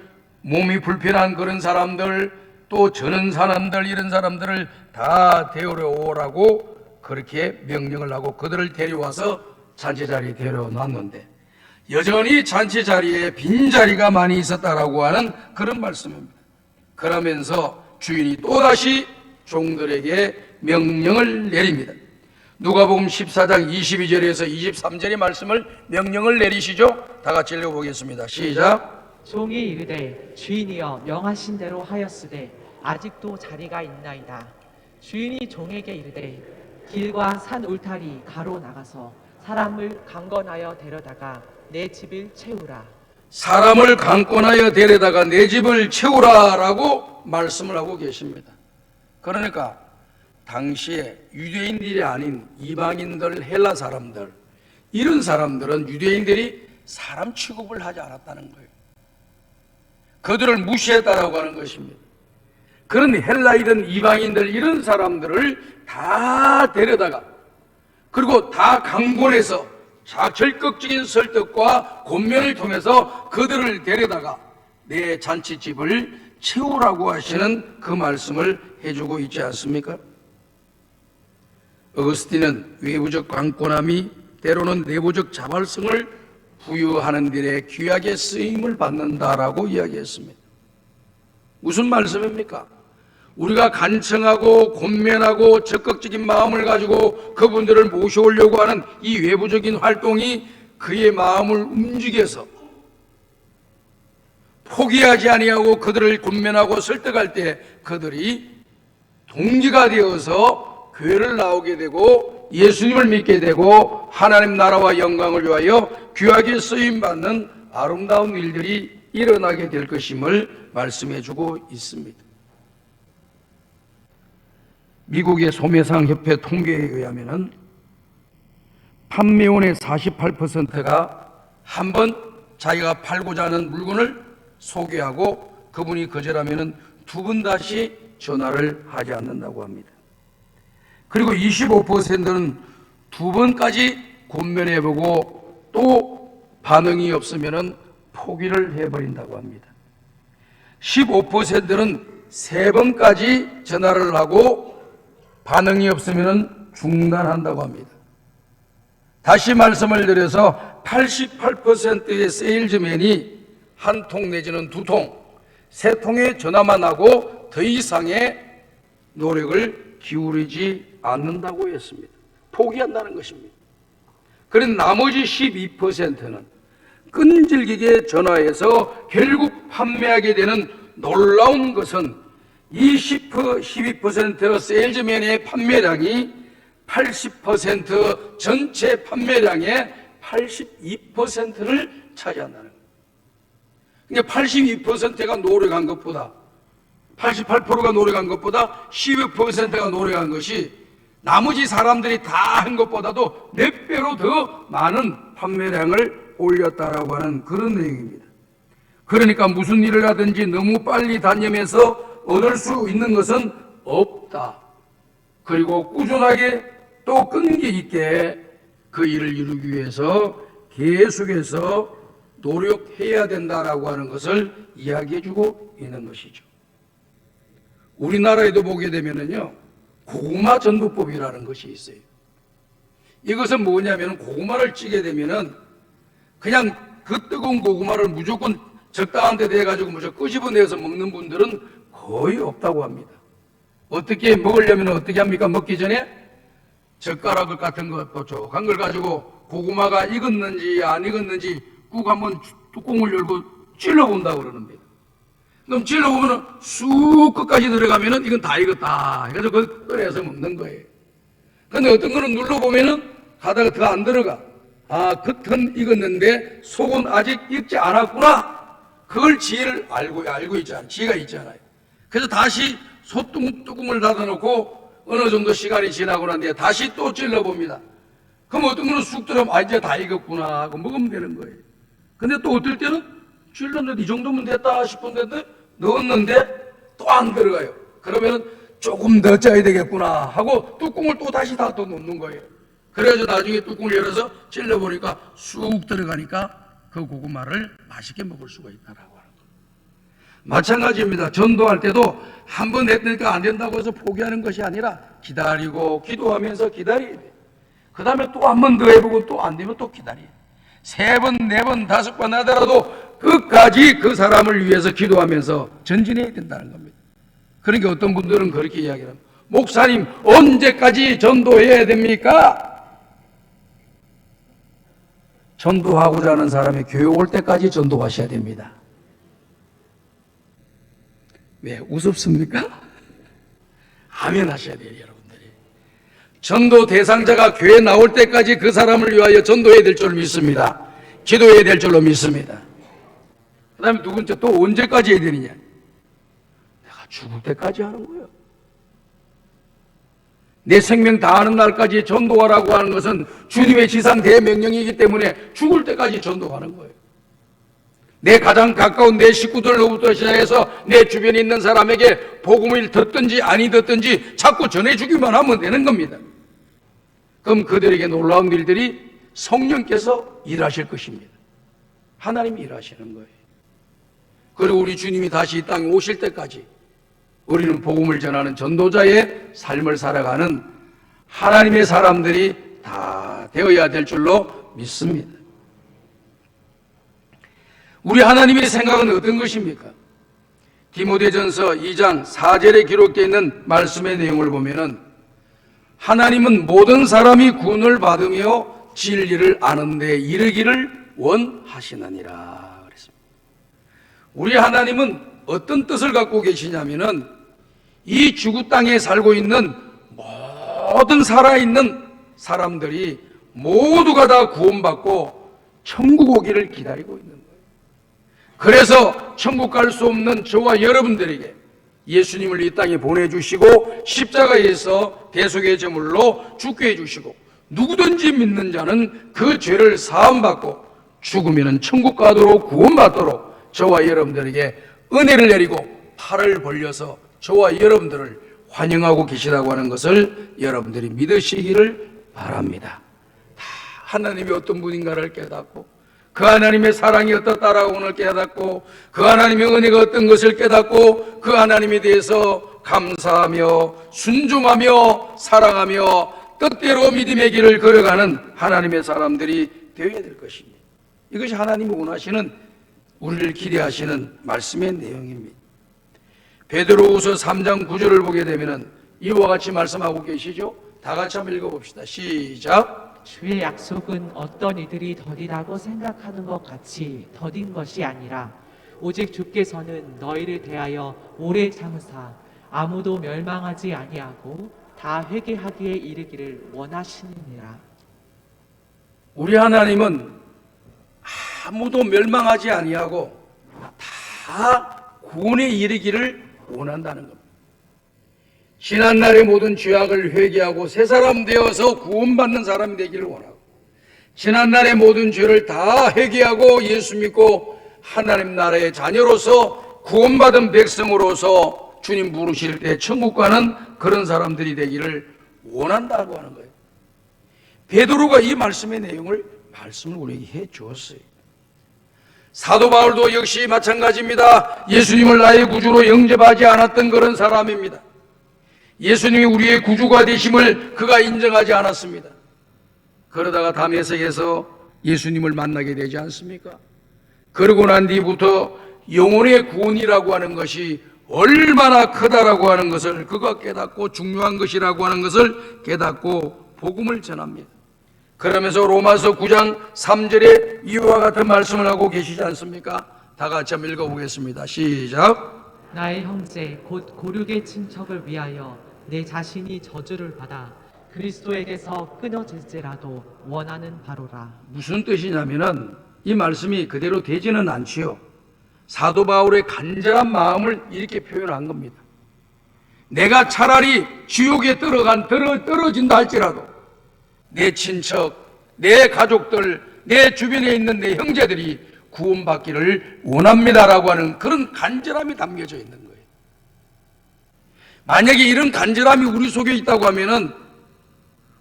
몸이 불편한 그런 사람들, 또 저는 사람들, 이런 사람들을 다 데려오라고 그렇게 명령을 하고 그들을 데려와서 잔치자리에 데려놨는데 여전히 잔치자리에 빈자리가 많이 있었다라고 하는 그런 말씀입니다. 그러면서 주인이 또다시 종들에게 명령을 내립니다. 누가복음 14장 22절에서 23절의 말씀을 명령을 내리시죠. 다 같이 읽어보겠습니다. 시작. 종이 이르되 주인이여 명하신 대로 하였으되 아직도 자리가 있나이다. 주인이 종에게 이르되 길과 산 울타리 가로 나가서 사람을 강건하여 데려다가 내 집을 채우라. 사람을 강권하여 데려다가 내 집을 채우라라고 말씀을 하고 계십니다. 그러니까 당시에 유대인들이 아닌 이방인들, 헬라 사람들, 이런 사람들은 유대인들이 사람 취급을 하지 않았다는 거예요. 그들을 무시했다라고 하는 것입니다. 그런 헬라이든 이방인들 이런 사람들을 다 데려다가 그리고 다 강권해서 적극적인 설득과 권면을 통해서 그들을 데려다가 내 잔치집을 채우라고 하시는 그 말씀을 해주고 있지 않습니까? 어거스틴은 외부적 강권함이 때로는 내부적 자발성을 부여하는 일에 귀하게 쓰임을 받는다라고 이야기했습니다. 무슨 말씀입니까? 우리가 간청하고 권면하고 적극적인 마음을 가지고 그분들을 모셔오려고 하는 이 외부적인 활동이 그의 마음을 움직여서 포기하지 아니하고 그들을 권면하고 설득할 때 그들이 동기가 되어서 교회를 나오게 되고 예수님을 믿게 되고 하나님 나라와 영광을 위하여 귀하게 쓰임받는 아름다운 일들이 일어나게 될 것임을 말씀해 주고 있습니다. 미국의 소매상협회 통계에 의하면 판매원의 48%가 한 번 자기가 팔고자 하는 물건을 소개하고 그분이 거절하면 두 번 다시 전화를 하지 않는다고 합니다. 그리고 25%는 두 번까지 권면해보고 또 반응이 없으면 포기를 해버린다고 합니다. 15%는 세 번까지 전화를 하고 반응이 없으면 중단한다고 합니다. 다시 말씀을 드려서 88%의 세일즈맨이 한 통 내지는 두 통, 세 통의 전화만 하고 더 이상의 노력을 기울이지 않는다고 했습니다. 포기한다는 것입니다. 그런 나머지 12%는 끈질기게 전화해서 결국 판매하게 되는 놀라운 것은 12% 세일즈맨의 판매량이 80% 전체 판매량의 82%를 차지한다는 거예요. 그러니까 82%가 노력한 것보다 88%가 노력한 것보다 12%가 노력한 것이 나머지 사람들이 다 한 것보다도 몇 배로 더 많은 판매량을 올렸다라고 하는 그런 내용입니다. 그러니까 무슨 일을 하든지 너무 빨리 단념해서 얻을 수 있는 것은 없다. 그리고 꾸준하게 또 끈기 있게 그 일을 이루기 위해서 계속해서 노력해야 된다라고 하는 것을 이야기해주고 있는 것이죠. 우리나라에도 보게 되면은요, 고구마 전도법이라는 것이 있어요. 이것은 뭐냐면 고구마를 찌게 되면은 그냥 그 뜨거운 고구마를 무조건 적당한 데 대가지고 무조건 끄집어내서 먹는 분들은 거의 없다고 합니다. 어떻게 먹으려면 어떻게 합니까? 먹기 전에 젓가락 같은 거 뾰족한 걸 가지고 고구마가 익었는지 안 익었는지 꾹 한번 뚜껑을 열고 찔러본다고 그러는데, 그럼 찔러보면은 쑥 끝까지 들어가면은 이건 다 익었다. 그래서 그걸 꺼내서 먹는 거예요. 근데 어떤 거는 눌러보면은 가다가 더 안 들어가. 아, 겉은 익었는데 속은 아직 익지 않았구나. 그걸 지혜를 알고 있잖아요. 지혜가 있잖아요. 그래서 다시 뚜껑을 닫아놓고 어느 정도 시간이 지나고 난 뒤에 다시 또 찔러봅니다. 그럼 어떤 거는 쑥 들어가면 아, 이제 다 익었구나 하고 먹으면 되는 거예요. 근데 또 어떨 때는 찔렀는데 이 정도면 됐다 싶은데 넣었는데 또 안 들어가요. 그러면은 조금 더 짜야 되겠구나 하고 뚜껑을 또 다시 다 또 놓는 거예요. 그래서 나중에 뚜껑을 열어서 찔러보니까 쑥 들어가니까 그 고구마를 맛있게 먹을 수가 있다라고 하는 거예요. 마찬가지입니다. 전도할 때도 한 번 했으니까 안 된다고 해서 포기하는 것이 아니라 기다리고 기도하면서 기다려야 돼요. 그 다음에 또 한 번 더 해보고 또 안 되면 또 기다려야 돼요. 3번, 4번, 5번 하더라도 끝까지 그 사람을 위해서 기도하면서 전진해야 된다는 겁니다. 그러니까 어떤 분들은 그렇게 이야기를 합니다. 목사님, 언제까지 전도해야 됩니까? 전도하고자 하는 사람이 교회 올 때까지 전도하셔야 됩니다. 왜 우습습니까? 아멘 하셔야 돼요, 여러분들이. 전도 대상자가 교회 나올 때까지 그 사람을 위하여 전도해야 될 줄 믿습니다. 기도해야 될 줄로 믿습니다. 그 다음에 두 번째, 또 언제까지 해야 되느냐? 내가 죽을 때까지 하는 거예요. 내 생명 다하는 날까지 전도하라고 하는 것은 주님의 지상 대명령이기 때문에 죽을 때까지 전도하는 거예요. 내 가장 가까운 내 식구들로부터 시작해서 내 주변에 있는 사람에게 복음을 듣든지 아니 듣든지 자꾸 전해주기만 하면 되는 겁니다. 그럼 그들에게 놀라운 일들이 성령께서 일하실 것입니다. 하나님이 일하시는 거예요. 그리고 우리 주님이 다시 이 땅에 오실 때까지 우리는 복음을 전하는 전도자의 삶을 살아가는 하나님의 사람들이 다 되어야 될 줄로 믿습니다. 우리 하나님의 생각은 어떤 것입니까? 디모데전서 2장 4절에 기록되어 있는 말씀의 내용을 보면은 하나님은 모든 사람이 구원을 받으며 진리를 아는 데 이르기를 원하시느니라 그랬습니다. 우리 하나님은 어떤 뜻을 갖고 계시냐면은 이 지구 땅에 살고 있는 모든 살아있는 사람들이 모두가 다 구원받고 천국 오기를 기다리고 있는 거예요. 그래서 천국 갈 수 없는 저와 여러분들에게 예수님을 이 땅에 보내주시고 십자가에서 대속의 제물로 죽게 해주시고 누구든지 믿는 자는 그 죄를 사함받고 죽으면 천국 가도록 구원받도록 저와 여러분들에게 은혜를 내리고 팔을 벌려서 저와 여러분들을 환영하고 계시다고 하는 것을 여러분들이 믿으시기를 바랍니다. 다 하나님이 어떤 분인가를 깨닫고 그 하나님의 사랑이 어떻다라고 오늘 깨닫고 그 하나님의 은혜가 어떤 것을 깨닫고 그 하나님에 대해서 감사하며 순종하며 사랑하며 뜻대로 믿음의 길을 걸어가는 하나님의 사람들이 되어야 될 것입니다. 이것이 하나님이 원하시는 우리를 기대하시는 말씀의 내용입니다. 베드로후서 3장 9절을 보게 되면 이와 같이 말씀하고 계시죠? 다 같이 한번 읽어봅시다. 시작. 주의 약속은 어떤 이들이 더디다고 생각하는 것 같이 더딘 것이 아니라 오직 주께서는 너희를 대하여 오래 참으사 아무도 멸망하지 아니하고 다 회개하기에 이르기를 원하시느니라. 우리 하나님은 아무도 멸망하지 아니하고 다 다 구원에 이르기를 원한다는 겁니다. 지난날의 모든 죄악을 회개하고 새 사람 되어서 구원받는 사람이 되기를 원하고, 지난날의 모든 죄를 다 회개하고 예수 믿고 하나님 나라의 자녀로서 구원받은 백성으로서 주님 부르실 때 천국 가는 그런 사람들이 되기를 원한다고 하는 거예요. 베드로가 이 말씀의 내용을 말씀을 우리에게 해 주었어요. 사도 바울도 역시 마찬가지입니다. 예수님을 나의 구주로 영접하지 않았던 그런 사람입니다. 예수님이 우리의 구주가 되심을 그가 인정하지 않았습니다. 그러다가 다메섹에서 예수님을 만나게 되지 않습니까? 그러고 난 뒤부터 영혼의 구원이라고 하는 것이 얼마나 크다라고 하는 것을 그가 깨닫고 중요한 것이라고 하는 것을 깨닫고 복음을 전합니다. 그러면서 로마서 9장 3절에 이와 같은 말씀을 하고 계시지 않습니까? 다 같이 한번 읽어보겠습니다. 시작. 나의 형제 곧 고륙의 친척을 위하여 내 자신이 저주를 받아 그리스도에게서 끊어질지라도 원하는 바로라. 무슨 뜻이냐면은 이 말씀이 그대로 되지는 않지요. 사도 바울의 간절한 마음을 이렇게 표현한 겁니다. 내가 차라리 지옥에 떨어진다 할지라도 내 친척, 내 가족들, 내 주변에 있는 내 형제들이 구원받기를 원합니다라고 하는 그런 간절함이 담겨져 있는 거예요. 만약에 이런 간절함이 우리 속에 있다고 하면은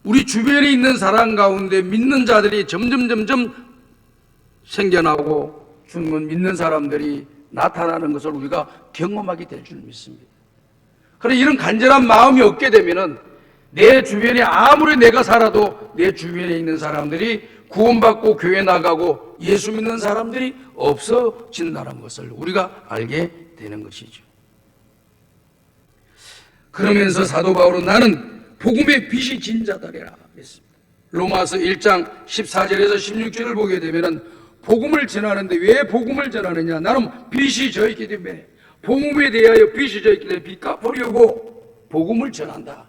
우리 주변에 있는 사람 가운데 믿는 자들이 점점 생겨나고 죽는 믿는 사람들이 나타나는 것을 우리가 경험하게 될 줄 믿습니다. 그런데 이런 간절한 마음이 없게 되면은 내 주변에 아무리 내가 살아도 내 주변에 있는 사람들이 구원받고 교회 나가고 예수 믿는 사람들이 없어진다는 것을 우리가 알게 되는 것이죠. 그러면서 사도 바울은 나는 복음의 빛이 진자다리라 했습니다. 로마서 1장 14절에서 16절을 보게 되면은 복음을 전하는데 왜 복음을 전하느냐? 나는 빛이 져 있기 때문에, 복음에 대하여 빛이 져 있기 때문에 빛 갚으려고 복음을 전한다.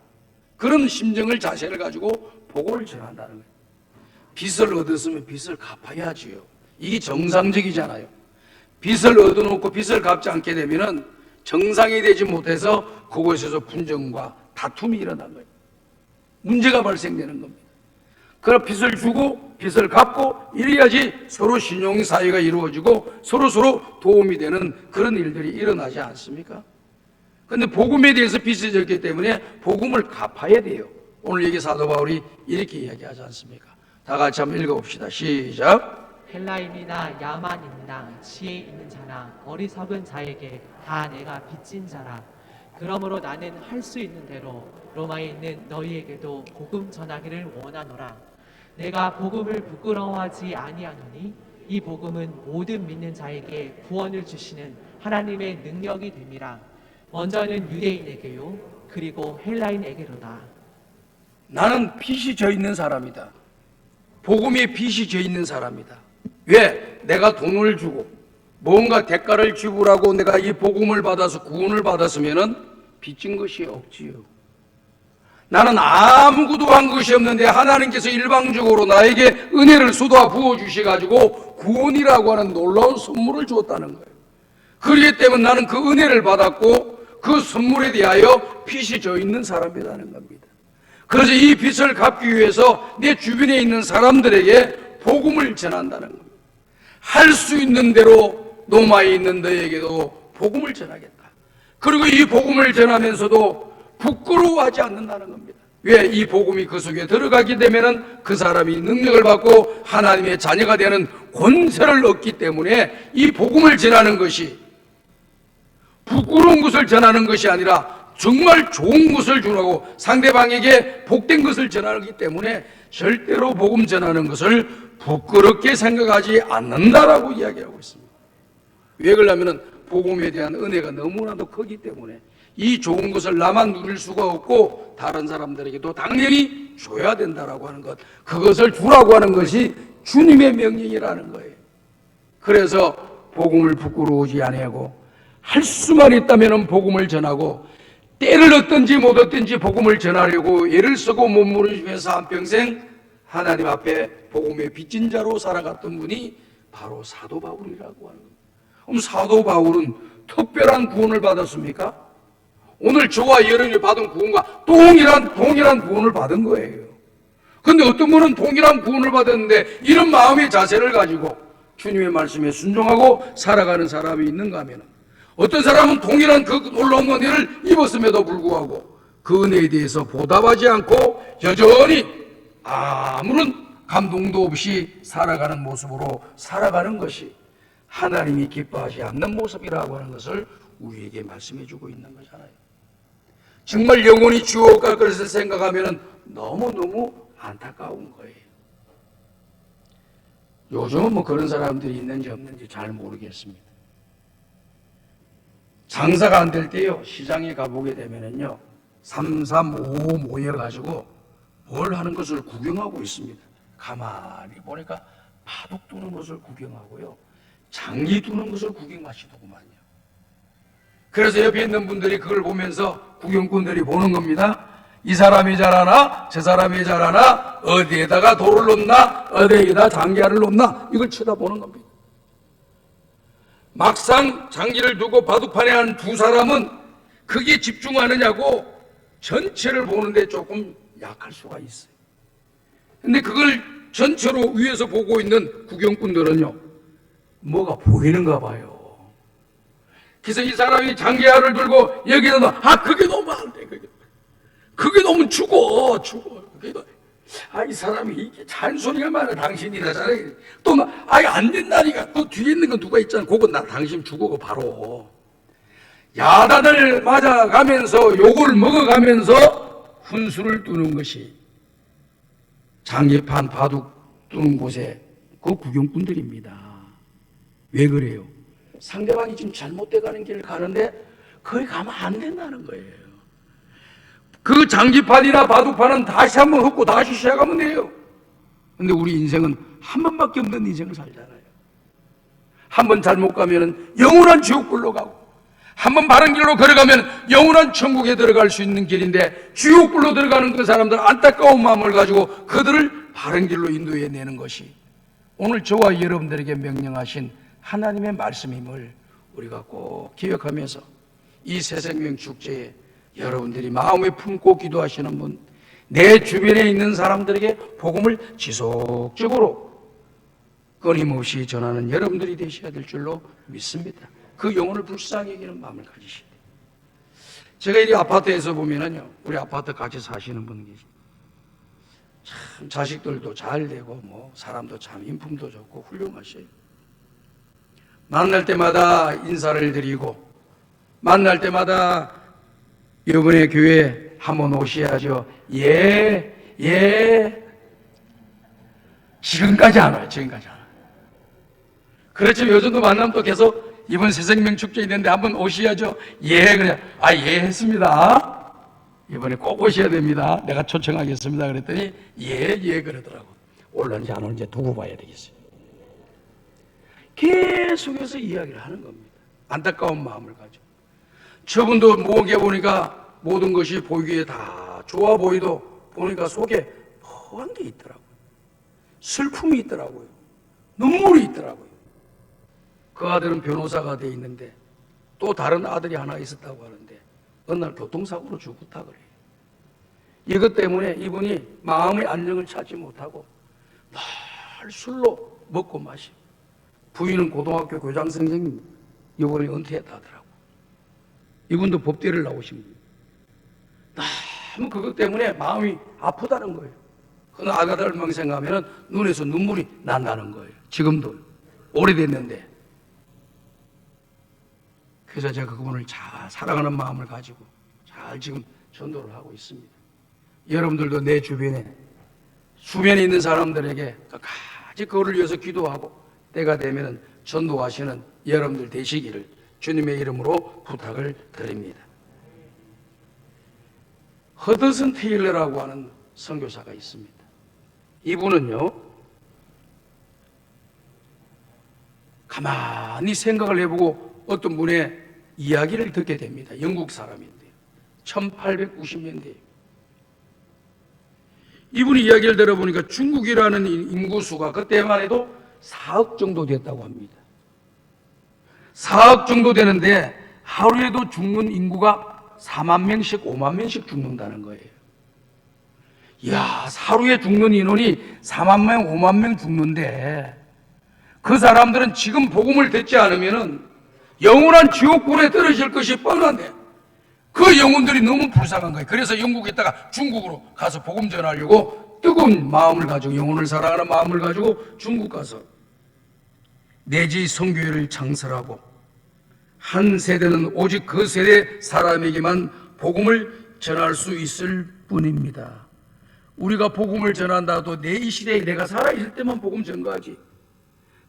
그런 심정을 자세를 가지고 복음을 전한다는 거예요. 빚을 얻었으면 빚을 갚아야지요. 이게 정상적이잖아요. 빚을 얻어놓고 빚을 갚지 않게 되면은 정상이 되지 못해서 그곳에서 분쟁과 다툼이 일어난 거예요. 문제가 발생되는 겁니다. 그럼 빚을 주고 빚을 갚고 이래야지 서로 신용 사회가 이루어지고 서로 도움이 되는 그런 일들이 일어나지 않습니까? 그런데 복음에 대해서 빚이 졌기 때문에 복음을 갚아야 돼요. 오늘 여기 사도 바울이 이렇게 이야기하지 않습니까? 다 같이 한번 읽어봅시다. 시작. 헬라인이나 야만인이나 지혜 있는 자나 어리석은 자에게 다 내가 빚진 자라. 그러므로 나는 할 수 있는 대로 로마에 있는 너희에게도 복음 전하기를 원하노라. 내가 복음을 부끄러워하지 아니하노니 이 복음은 모든 믿는 자에게 구원을 주시는 하나님의 능력이 됨이라. 먼저는 유대인에게요 그리고 헬라인에게로다. 나는 빚이 져 있는 사람이다. 복음에 빚이 져 있는 사람이다. 왜? 내가 돈을 주고 뭔가 대가를 지불하고 내가 이 복음을 받아서 구원을 받았으면은 빚진 것이 없지요. 나는 아무것도 한 것이 없는데 하나님께서 일방적으로 나에게 은혜를 쏟아 부어 주셔가지고 구원이라고 하는 놀라운 선물을 주었다는 거예요. 그렇기 때문에 나는 그 은혜를 받았고 그 선물에 대하여 빚이 져 있는 사람이라는 겁니다. 그래서 이 빚을 갚기 위해서 내 주변에 있는 사람들에게 복음을 전한다는 겁니다. 할 수 있는 대로 로마에 있는 너에게도 복음을 전하겠다. 그리고 이 복음을 전하면서도 부끄러워하지 않는다는 겁니다. 왜? 이 복음이 그 속에 들어가게 되면은 그 사람이 능력을 받고 하나님의 자녀가 되는 권세를 얻기 때문에 이 복음을 전하는 것이 부끄러운 것을 전하는 것이 아니라 정말 좋은 것을 주라고 상대방에게 복된 것을 전하기 때문에 절대로 복음 전하는 것을 부끄럽게 생각하지 않는다라고 이야기하고 있습니다. 왜 그러냐면 복음에 대한 은혜가 너무나도 크기 때문에 이 좋은 것을 나만 누릴 수가 없고 다른 사람들에게도 당연히 줘야 된다라고 하는 것, 그것을 주라고 하는 것이 주님의 명령이라는 거예요. 그래서 복음을 부끄러워하지 아니하고 할 수만 있다면 복음을 전하고 때를 얻든지 못 얻든지 복음을 전하려고 애를 쓰고 몸부림치면서 한평생 하나님 앞에 복음의 빚진 자로 살아갔던 분이 바로 사도 바울이라고 하는 겁니다. 그럼 사도 바울은 특별한 구원을 받았습니까? 오늘 저와 여러분이 받은 구원과 동일한 구원을 받은 거예요. 근데 어떤 분은 동일한 구원을 받았는데 이런 마음의 자세를 가지고 주님의 말씀에 순종하고 살아가는 사람이 있는가 하면, 어떤 사람은 동일한 그 놀라운 은혜를 입었음에도 불구하고 그 은혜에 대해서 보답하지 않고 여전히 아무런 감동도 없이 살아가는 모습으로 살아가는 것이 하나님이 기뻐하지 않는 모습이라고 하는 것을 우리에게 말씀해 주고 있는 거잖아요. 정말 영원히 지옥 갈 것을 생각하면 너무너무 안타까운 거예요. 요즘은 뭐 그런 사람들이 있는지 없는지 잘 모르겠습니다. 장사가 안 될 때요, 시장에 가보게 되면은요, 335 모여가지고 뭘 하는 것을 구경하고 있습니다. 가만히 보니까 바둑 두는 것을 구경하고요, 장기 두는 것을 구경하시더구만요. 그래서 옆에 있는 분들이 그걸 보면서 구경꾼들이 보는 겁니다. 이 사람이 잘하나 저 사람이 잘하나, 어디에다가 돌을 놓나 어디에다 장기알을 놓나, 이걸 쳐다보는 겁니다. 막상 장기를 두고 바둑판에 한 두 사람은 그게 집중하느냐고 전체를 보는데 조금 약할 수가 있어요. 근데 그걸 전체로 위에서 보고 있는 구경꾼들은요, 뭐가 보이는가 봐요. 그래서 이 사람이 장기알을 들고 여기다 놔, 그게 놓으면 안 돼, 그게 놓으면 죽어. 이 사람이 이게 잔소리가 많아. 당신이라잖아. 또 안 된다니까. 또 뒤에 있는 거 누가 있잖아. 그거 나 당신 죽어 바로. 야단을 맞아가면서 욕을 먹어가면서 훈수를 두는 것이 장기판 바둑 두는 곳에 그 구경꾼들입니다. 왜 그래요? 상대방이 지금 잘못돼가는 길을 가는데 거기 가면 안 된다는 거예요. 그 장기판이나 바둑판은 다시 한번 흙고 다시 시작하면 돼요. 근데 우리 인생은 한 번밖에 없는 인생을 살잖아요. 한 번 잘못 가면 영원한 지옥불로 가고, 한 번 바른 길로 걸어가면 영원한 천국에 들어갈 수 있는 길인데, 지옥불로 들어가는 그 사람들 안타까운 마음을 가지고 그들을 바른 길로 인도해 내는 것이 오늘 저와 여러분들에게 명령하신 하나님의 말씀임을 우리가 꼭 기억하면서, 이 새생명 축제에 여러분들이 마음에 품고 기도하시는 분, 내 주변에 있는 사람들에게 복음을 지속적으로 끊임없이 전하는 여러분들이 되셔야 될 줄로 믿습니다. 그 영혼을 불쌍히 여기는 마음을 가지시되, 제가 이 아파트에서 보면은요, 우리 아파트 같이 사시는 분이 계십니다. 참 자식들도 잘 되고 뭐 사람도 참 인품도 좋고 훌륭하셔요. 만날 때마다 인사를 드리고, 만날 때마다 이번에 교회 한번 오셔야죠. 지금까지 안 와요. 그렇지만 요즘도 만나면 또 계속 이번 새생명 축제 있는데 한번 오셔야죠. 그래. 했습니다. 이번에 꼭 오셔야 됩니다. 내가 초청하겠습니다. 그랬더니 그러더라고. 올라는지 안 오는지 두고 봐야 되겠어요. 계속해서 이야기를 하는 겁니다. 안타까운 마음을 가지고. 저분도 모으게 보니까 모든 것이 보기에 다 좋아 보이도 보니까 속에 허한 게 있더라고요. 슬픔이 있더라고요. 눈물이 있더라고요. 그 아들은 변호사가 돼 있는데 또 다른 아들이 하나 있었다고 하는데 어느 날 교통사고로 죽었다 그래요. 이것 때문에 이분이 마음의 안정을 찾지 못하고 늘 술로 먹고 마시고, 부인은 고등학교 교장 선생님, 이번에 은퇴했다 하더라고요. 이분도 법대를 나오신 분이에요. 너무 그것 때문에 마음이 아프다는 거예요. 그 아가들 생각하면 눈에서 눈물이 난다는 거예요. 지금도 오래됐는데. 그래서 제가 그분을 잘 사랑하는 마음을 가지고 잘 지금 전도를 하고 있습니다. 여러분들도 내 주변에 있는 사람들에게 끝까지 그거를 위해서 기도하고 때가 되면 전도하시는 여러분들 되시기를 주님의 이름으로 부탁을 드립니다. 허드슨 테일러라고 하는 선교사가 있습니다. 이분은요, 가만히 생각을 해보고 어떤 분의 이야기를 듣게 됩니다. 영국 사람인데요. 1890년대에 이분이 이야기를 들어보니까 중국이라는 인구수가 그때만 해도 4억 정도 됐다고 합니다. 4억 정도 되는데 하루에도 죽는 인구가 4만 명씩 5만 명씩 죽는다는 거예요. 이야, 하루에 죽는 인원이 4만 명 5만 명 죽는데 그 사람들은 지금 복음을 듣지 않으면은 영원한 지옥불에 떨어질 것이 뻔한데 그 영혼들이 너무 불쌍한 거예요. 그래서 영국에 있다가 중국으로 가서 복음 전하려고 뜨거운 마음을 가지고, 영혼을 사랑하는 마음을 가지고 중국 가서 내지 선교회를 창설하고, 한 세대는 오직 그 세대 사람에게만 복음을 전할 수 있을 뿐입니다. 우리가 복음을 전한다도 내 이 시대에 내가 살아있을 때만 복음 전가하지,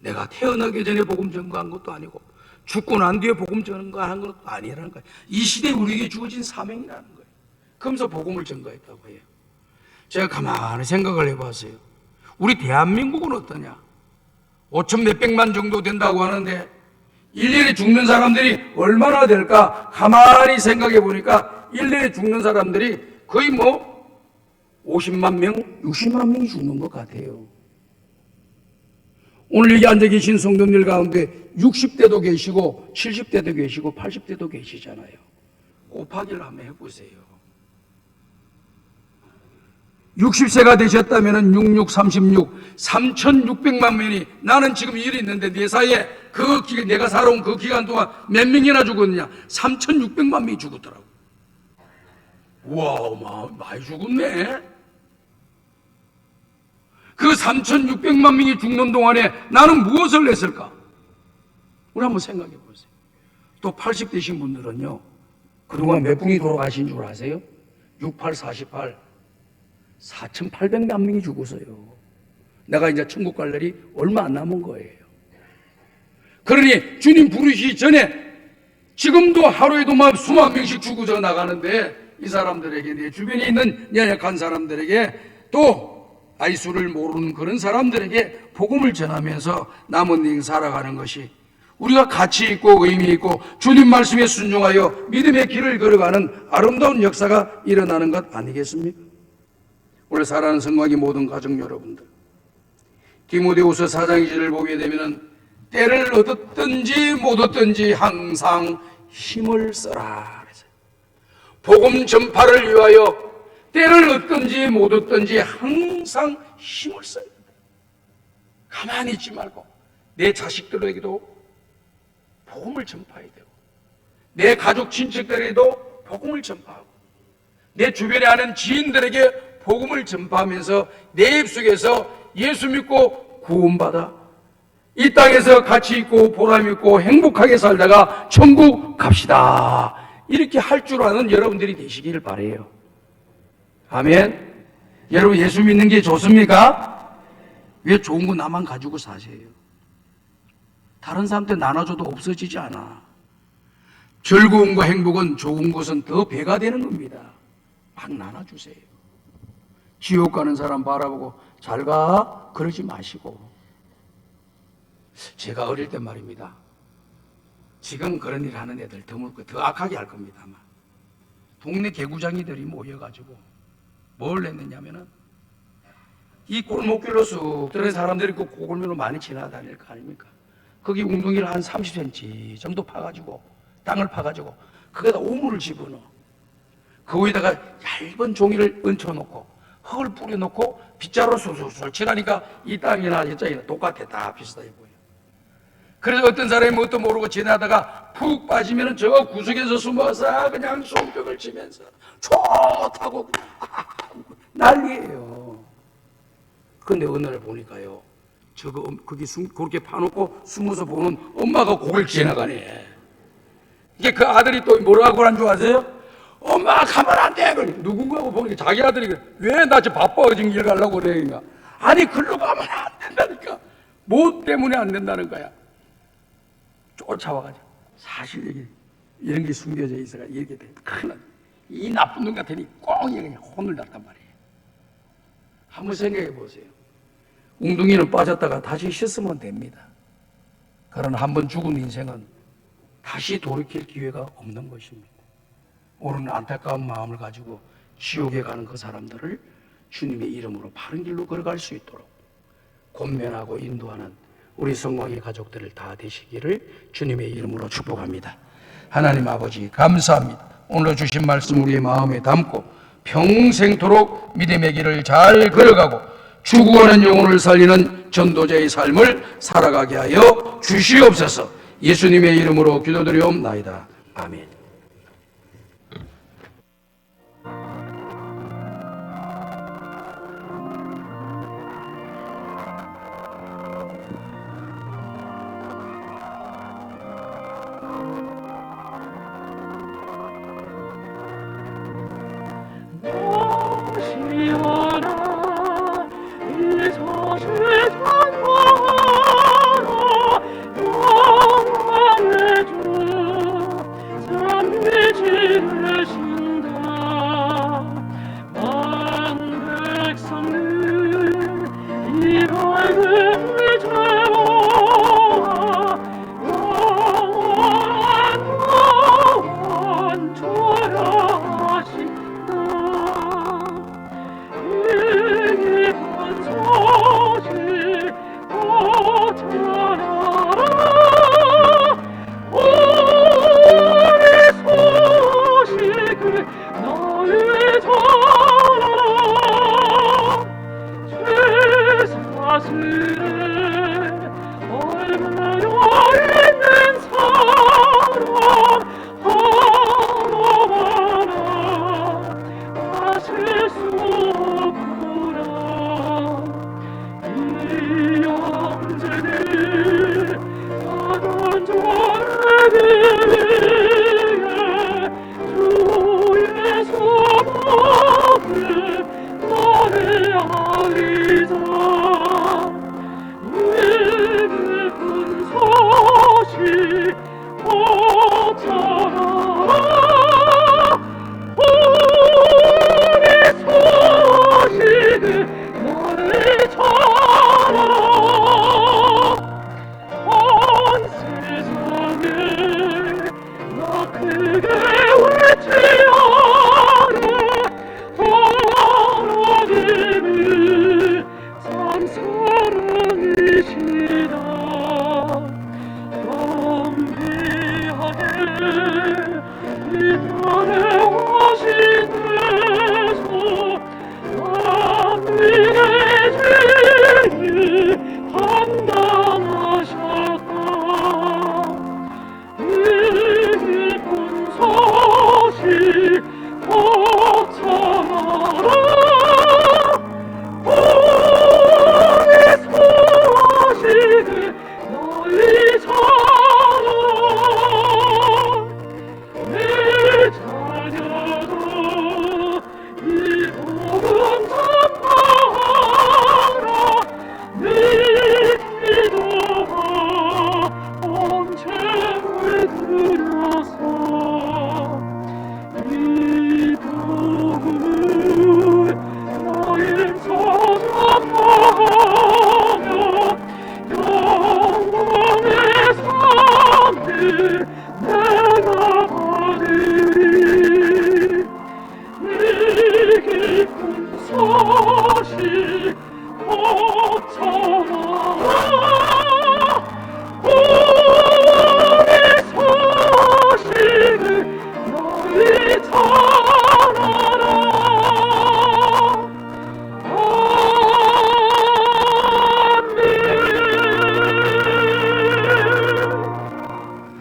내가 태어나기 전에 복음 전가한 것도 아니고 죽고 난 뒤에 복음 전가한 것도 아니라는 거예요. 이 시대에 우리에게 주어진 사명이라는 거예요. 그러면서 복음을 전가했다고 해요. 제가 가만히 생각을 해봤어요. 우리 대한민국은 어떠냐? 5천 몇백만 정도 된다고 하는데 1년에 죽는 사람들이 얼마나 될까? 가만히 생각해 보니까 1년에 죽는 사람들이 거의 50만 명, 60만 명이 죽는 것 같아요. 오늘 여기 앉아 계신 성도님들 가운데 60대도 계시고 70대도 계시고 80대도 계시잖아요. 곱하기를 한번 해보세요. 60세가 되셨다면 66, 36, 3,600만 명이, 나는 지금 일이 있는데 내 사이에 내가 살아온 그 기간 동안 몇 명이나 죽었느냐? 3,600만 명이 죽었더라고. 우와, 많이 죽었네. 그 3,600만 명이 죽는 동안에 나는 무엇을 했을까? 우리 한번 생각해 보세요. 또 80 되신 분들은요, 그동안 몇 분이 돌아가신 줄 아세요? 68, 48, 4,800만 명이 죽었어요. 내가 이제 천국 갈 날이 얼마 안 남은 거예요. 그러니 주님 부르시기 전에 지금도 하루에도 막 수만 명씩 죽어져 나가는데, 이 사람들에게, 내 주변에 있는 연약한 사람들에게, 또 아이수를 모르는 그런 사람들에게 복음을 전하면서 남은 인생 살아가는 것이 우리가 가치 있고 의미 있고 주님 말씀에 순종하여 믿음의 길을 걸어가는 아름다운 역사가 일어나는 것 아니겠습니까? 오늘 사랑하는 성곽의 모든 가족 여러분들, 디모데후서 4장 2절을 보게 되면은 때를 얻었든지 못 얻든지 항상 힘을 써라 그랬어요. 복음 전파를 위하여 때를 얻든지 못 얻든지 항상 힘을 써야 된다. 가만히 있지 말고 내 자식들에게도 복음을 전파해야 되고, 내 가족 친척들에게도 복음을 전파하고, 내 주변에 아는 지인들에게 복음을 전파하면서 내 입속에서 예수 믿고 구원받아 이 땅에서 가치 있고 보람 있고 행복하게 살다가 천국 갑시다, 이렇게 할 줄 아는 여러분들이 되시기를 바라요. 아멘. 여러분, 예수 믿는 게 좋습니까? 왜 좋은 거 나만 가지고 사세요? 다른 사람한테 나눠줘도 없어지지 않아. 즐거움과 행복은, 좋은 것은 더 배가 되는 겁니다. 막 나눠주세요. 지옥 가는 사람 바라보고 잘 가 그러지 마시고. 제가 어릴 때 말입니다, 지금 그런 일 하는 애들 드물고 더 악하게 할 겁니다. 아마 동네 개구장이들이 모여가지고 뭘 했느냐면은, 이 골목길로 쑥 들어온 사람들이 그 골목으로 많이 지나다닐 거 아닙니까? 거기 웅덩이를 한 30cm 정도 파가지고, 땅을 파가지고 거기다 오물을 집어넣어. 그 위에다가 얇은 종이를 얹혀놓고 흙을 뿌려놓고 빗자루 술술술 칠하니까 이 땅이나 이 땅이나 똑같아. 다 비슷하게 보여. 그래서 어떤 사람이 뭣도 모르고 지나다가 푹 빠지면 저 구석에서 숨어서 그냥 손뼉을 치면서 좋다고 난리예요. 근데 어느 날 보니까요, 거기 그렇게 파놓고 숨어서 보는 엄마가 고개를 지나가네. 이게 그 아들이 또 뭐라고 하는 줄 아세요? 엄마 가면 안 돼. 누군가고 보니까 자기 아들이 왜 나 지금 바빠 지금 일 가려고 그래. 아니 글로 가면 안 된다니까. 뭐 때문에 안 된다는 거야. 쫓아와가지고 사실 이런 게 숨겨져 있어가 이렇게 돼. 이 나쁜 놈 같으니 꼭 그냥 혼을 났단 말이에요. 한번 생각해 보세요. 웅둥이는 빠졌다가 다시 씻으면 됩니다. 그러나 한번 죽은 인생은 다시 돌이킬 기회가 없는 것입니다. 오늘 안타까운 마음을 가지고 지옥에 가는 그 사람들을 주님의 이름으로 바른 길로 걸어갈 수 있도록 권면하고 인도하는 우리 성광의 가족들을 다 되시기를 주님의 이름으로 축복합니다. 하나님 아버지 감사합니다. 오늘 주신 말씀 우리의 마음에 담고 평생토록 믿음의 길을 잘 걸어가고 죽어가는 영혼을 살리는 전도자의 삶을 살아가게 하여 주시옵소서. 예수님의 이름으로 기도드리옵나이다. 아멘. 시원한 이 소식을 선포하라. 영광의 주 잠이 지르신다. 만 백성들 이 밝은 죄와 영원 초려하신다.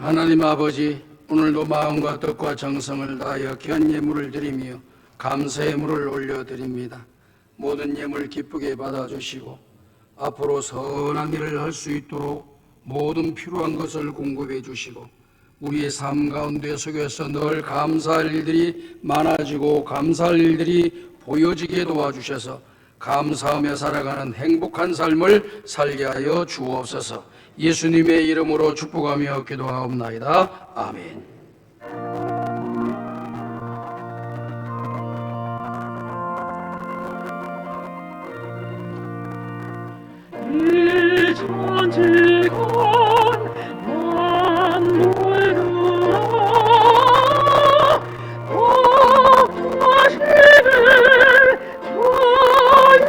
하나님 아버지, 오늘도 마음과 뜻과 정성을 다하여 귀한 예물을 드리며 감사의 예물을 올려드립니다. 모든 예물 기쁘게 받아주시고 앞으로 선한 일을 할 수 있도록 모든 필요한 것을 공급해 주시고 우리의 삶 가운데 속에서 늘 감사할 일들이 많아지고 감사할 일들이 보여지게 도와주셔서 감사하며 살아가는 행복한 삶을 살게 하여 주옵소서. 예수님의 이름으로 축복하며 기도하옵나이다. 아멘. 이 천지건 만물들아 복하시를 주여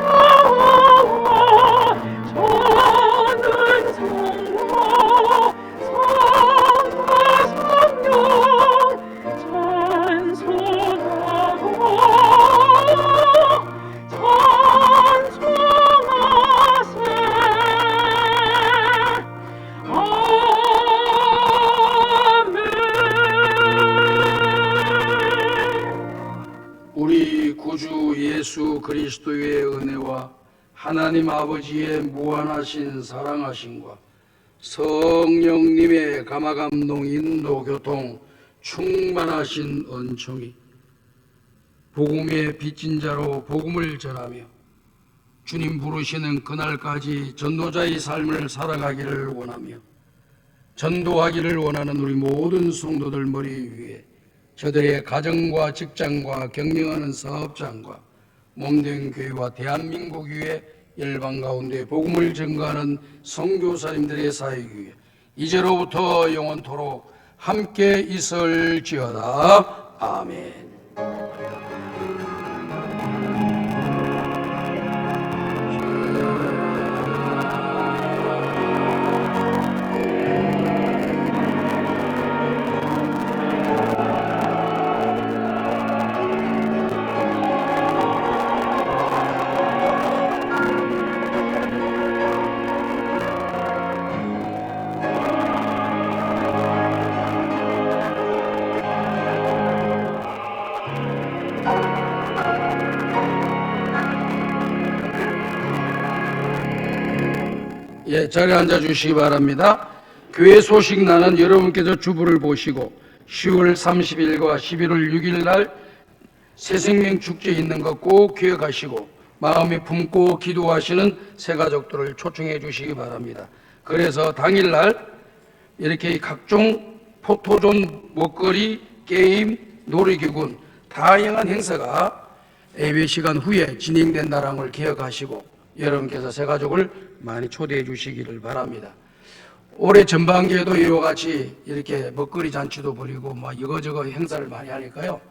전능사 예수 그리스도의 은혜와 하나님 아버지의 무한하신 사랑하심과 성령님의 감화감동 인도 교통 충만하신 은총이 복음의 빚진 자로 복음을 전하며 주님 부르시는 그날까지 전도자의 삶을 살아가기를 원하며 전도하기를 원하는 우리 모든 성도들 머리 위에 저들의 가정과 직장과 경영하는 사업장과 몸된 교회와 대한민국 위에 열방 가운데 복음을 전가하는 선교사님들의 사역 위에 이제로부터 영원토록 함께 있을지어다. 아멘. 예, 자리에 앉아주시기 바랍니다. 교회 소식 나는 여러분께서 주부를 보시고 10월 30일과 11월 6일 날 새생명 축제 있는 거 꼭 기억하시고 마음에 품고 기도하시는 새가족들을 초청해 주시기 바랍니다. 그래서 당일날 이렇게 각종 포토존, 먹거리, 게임, 놀이기구 다양한 행사가 예배 시간 후에 진행된다는 걸 기억하시고 여러분께서 새가족을 많이 초대해 주시기를 바랍니다. 올해 전반기에도 이와 같이 이렇게 먹거리 잔치도 벌이고 막 이거저거 행사를 많이 하니까요.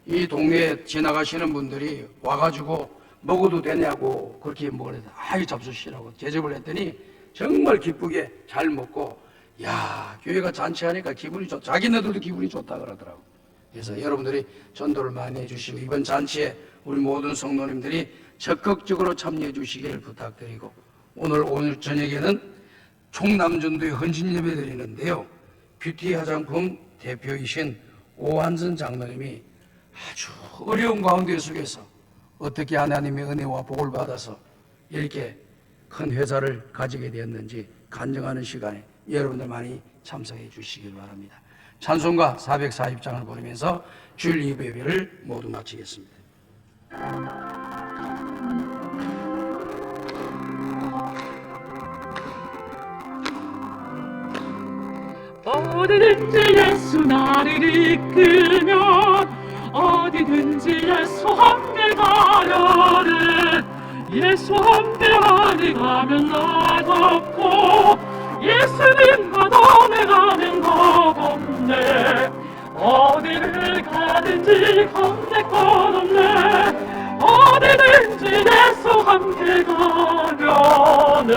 이 동네에 지나가시는 분들이 와가지고 먹어도 되냐고 그렇게 뭐래 아이 잡수시라고 제접을 했더니 정말 기쁘게 잘 먹고 야 교회가 잔치하니까 기분이 좋 자기네들도 기분이 좋다 그러더라고. 그래서 여러분들이 전도를 많이 해주시고 이번 잔치에 우리 모든 성도님들이 적극적으로 참여해 주시기를 부탁드리고 오늘 저녁에는 총남전도의 헌신 예배 드리는데요. 뷰티 화장품 대표이신 오한선 장로님이 아주 어려운 가운데 속에서 어떻게 하나님의 은혜와 복을 받아서 이렇게 큰 회사를 가지게 되었는지 간증하는 시간에 여러분들 많이 참석해 주시길 바랍니다. 찬송가 440장을 부르면서 주일 예배를 모두 마치겠습니다. 어디든지 예수 나를 이끌면 어디든지 예수 함께 가려네. 예수 함께 어디 가면 나답고 예수님과 덤에 가면 겁없네. 어디를 가든지 겁내건 없네. 어디든지 예수 함께 가려네.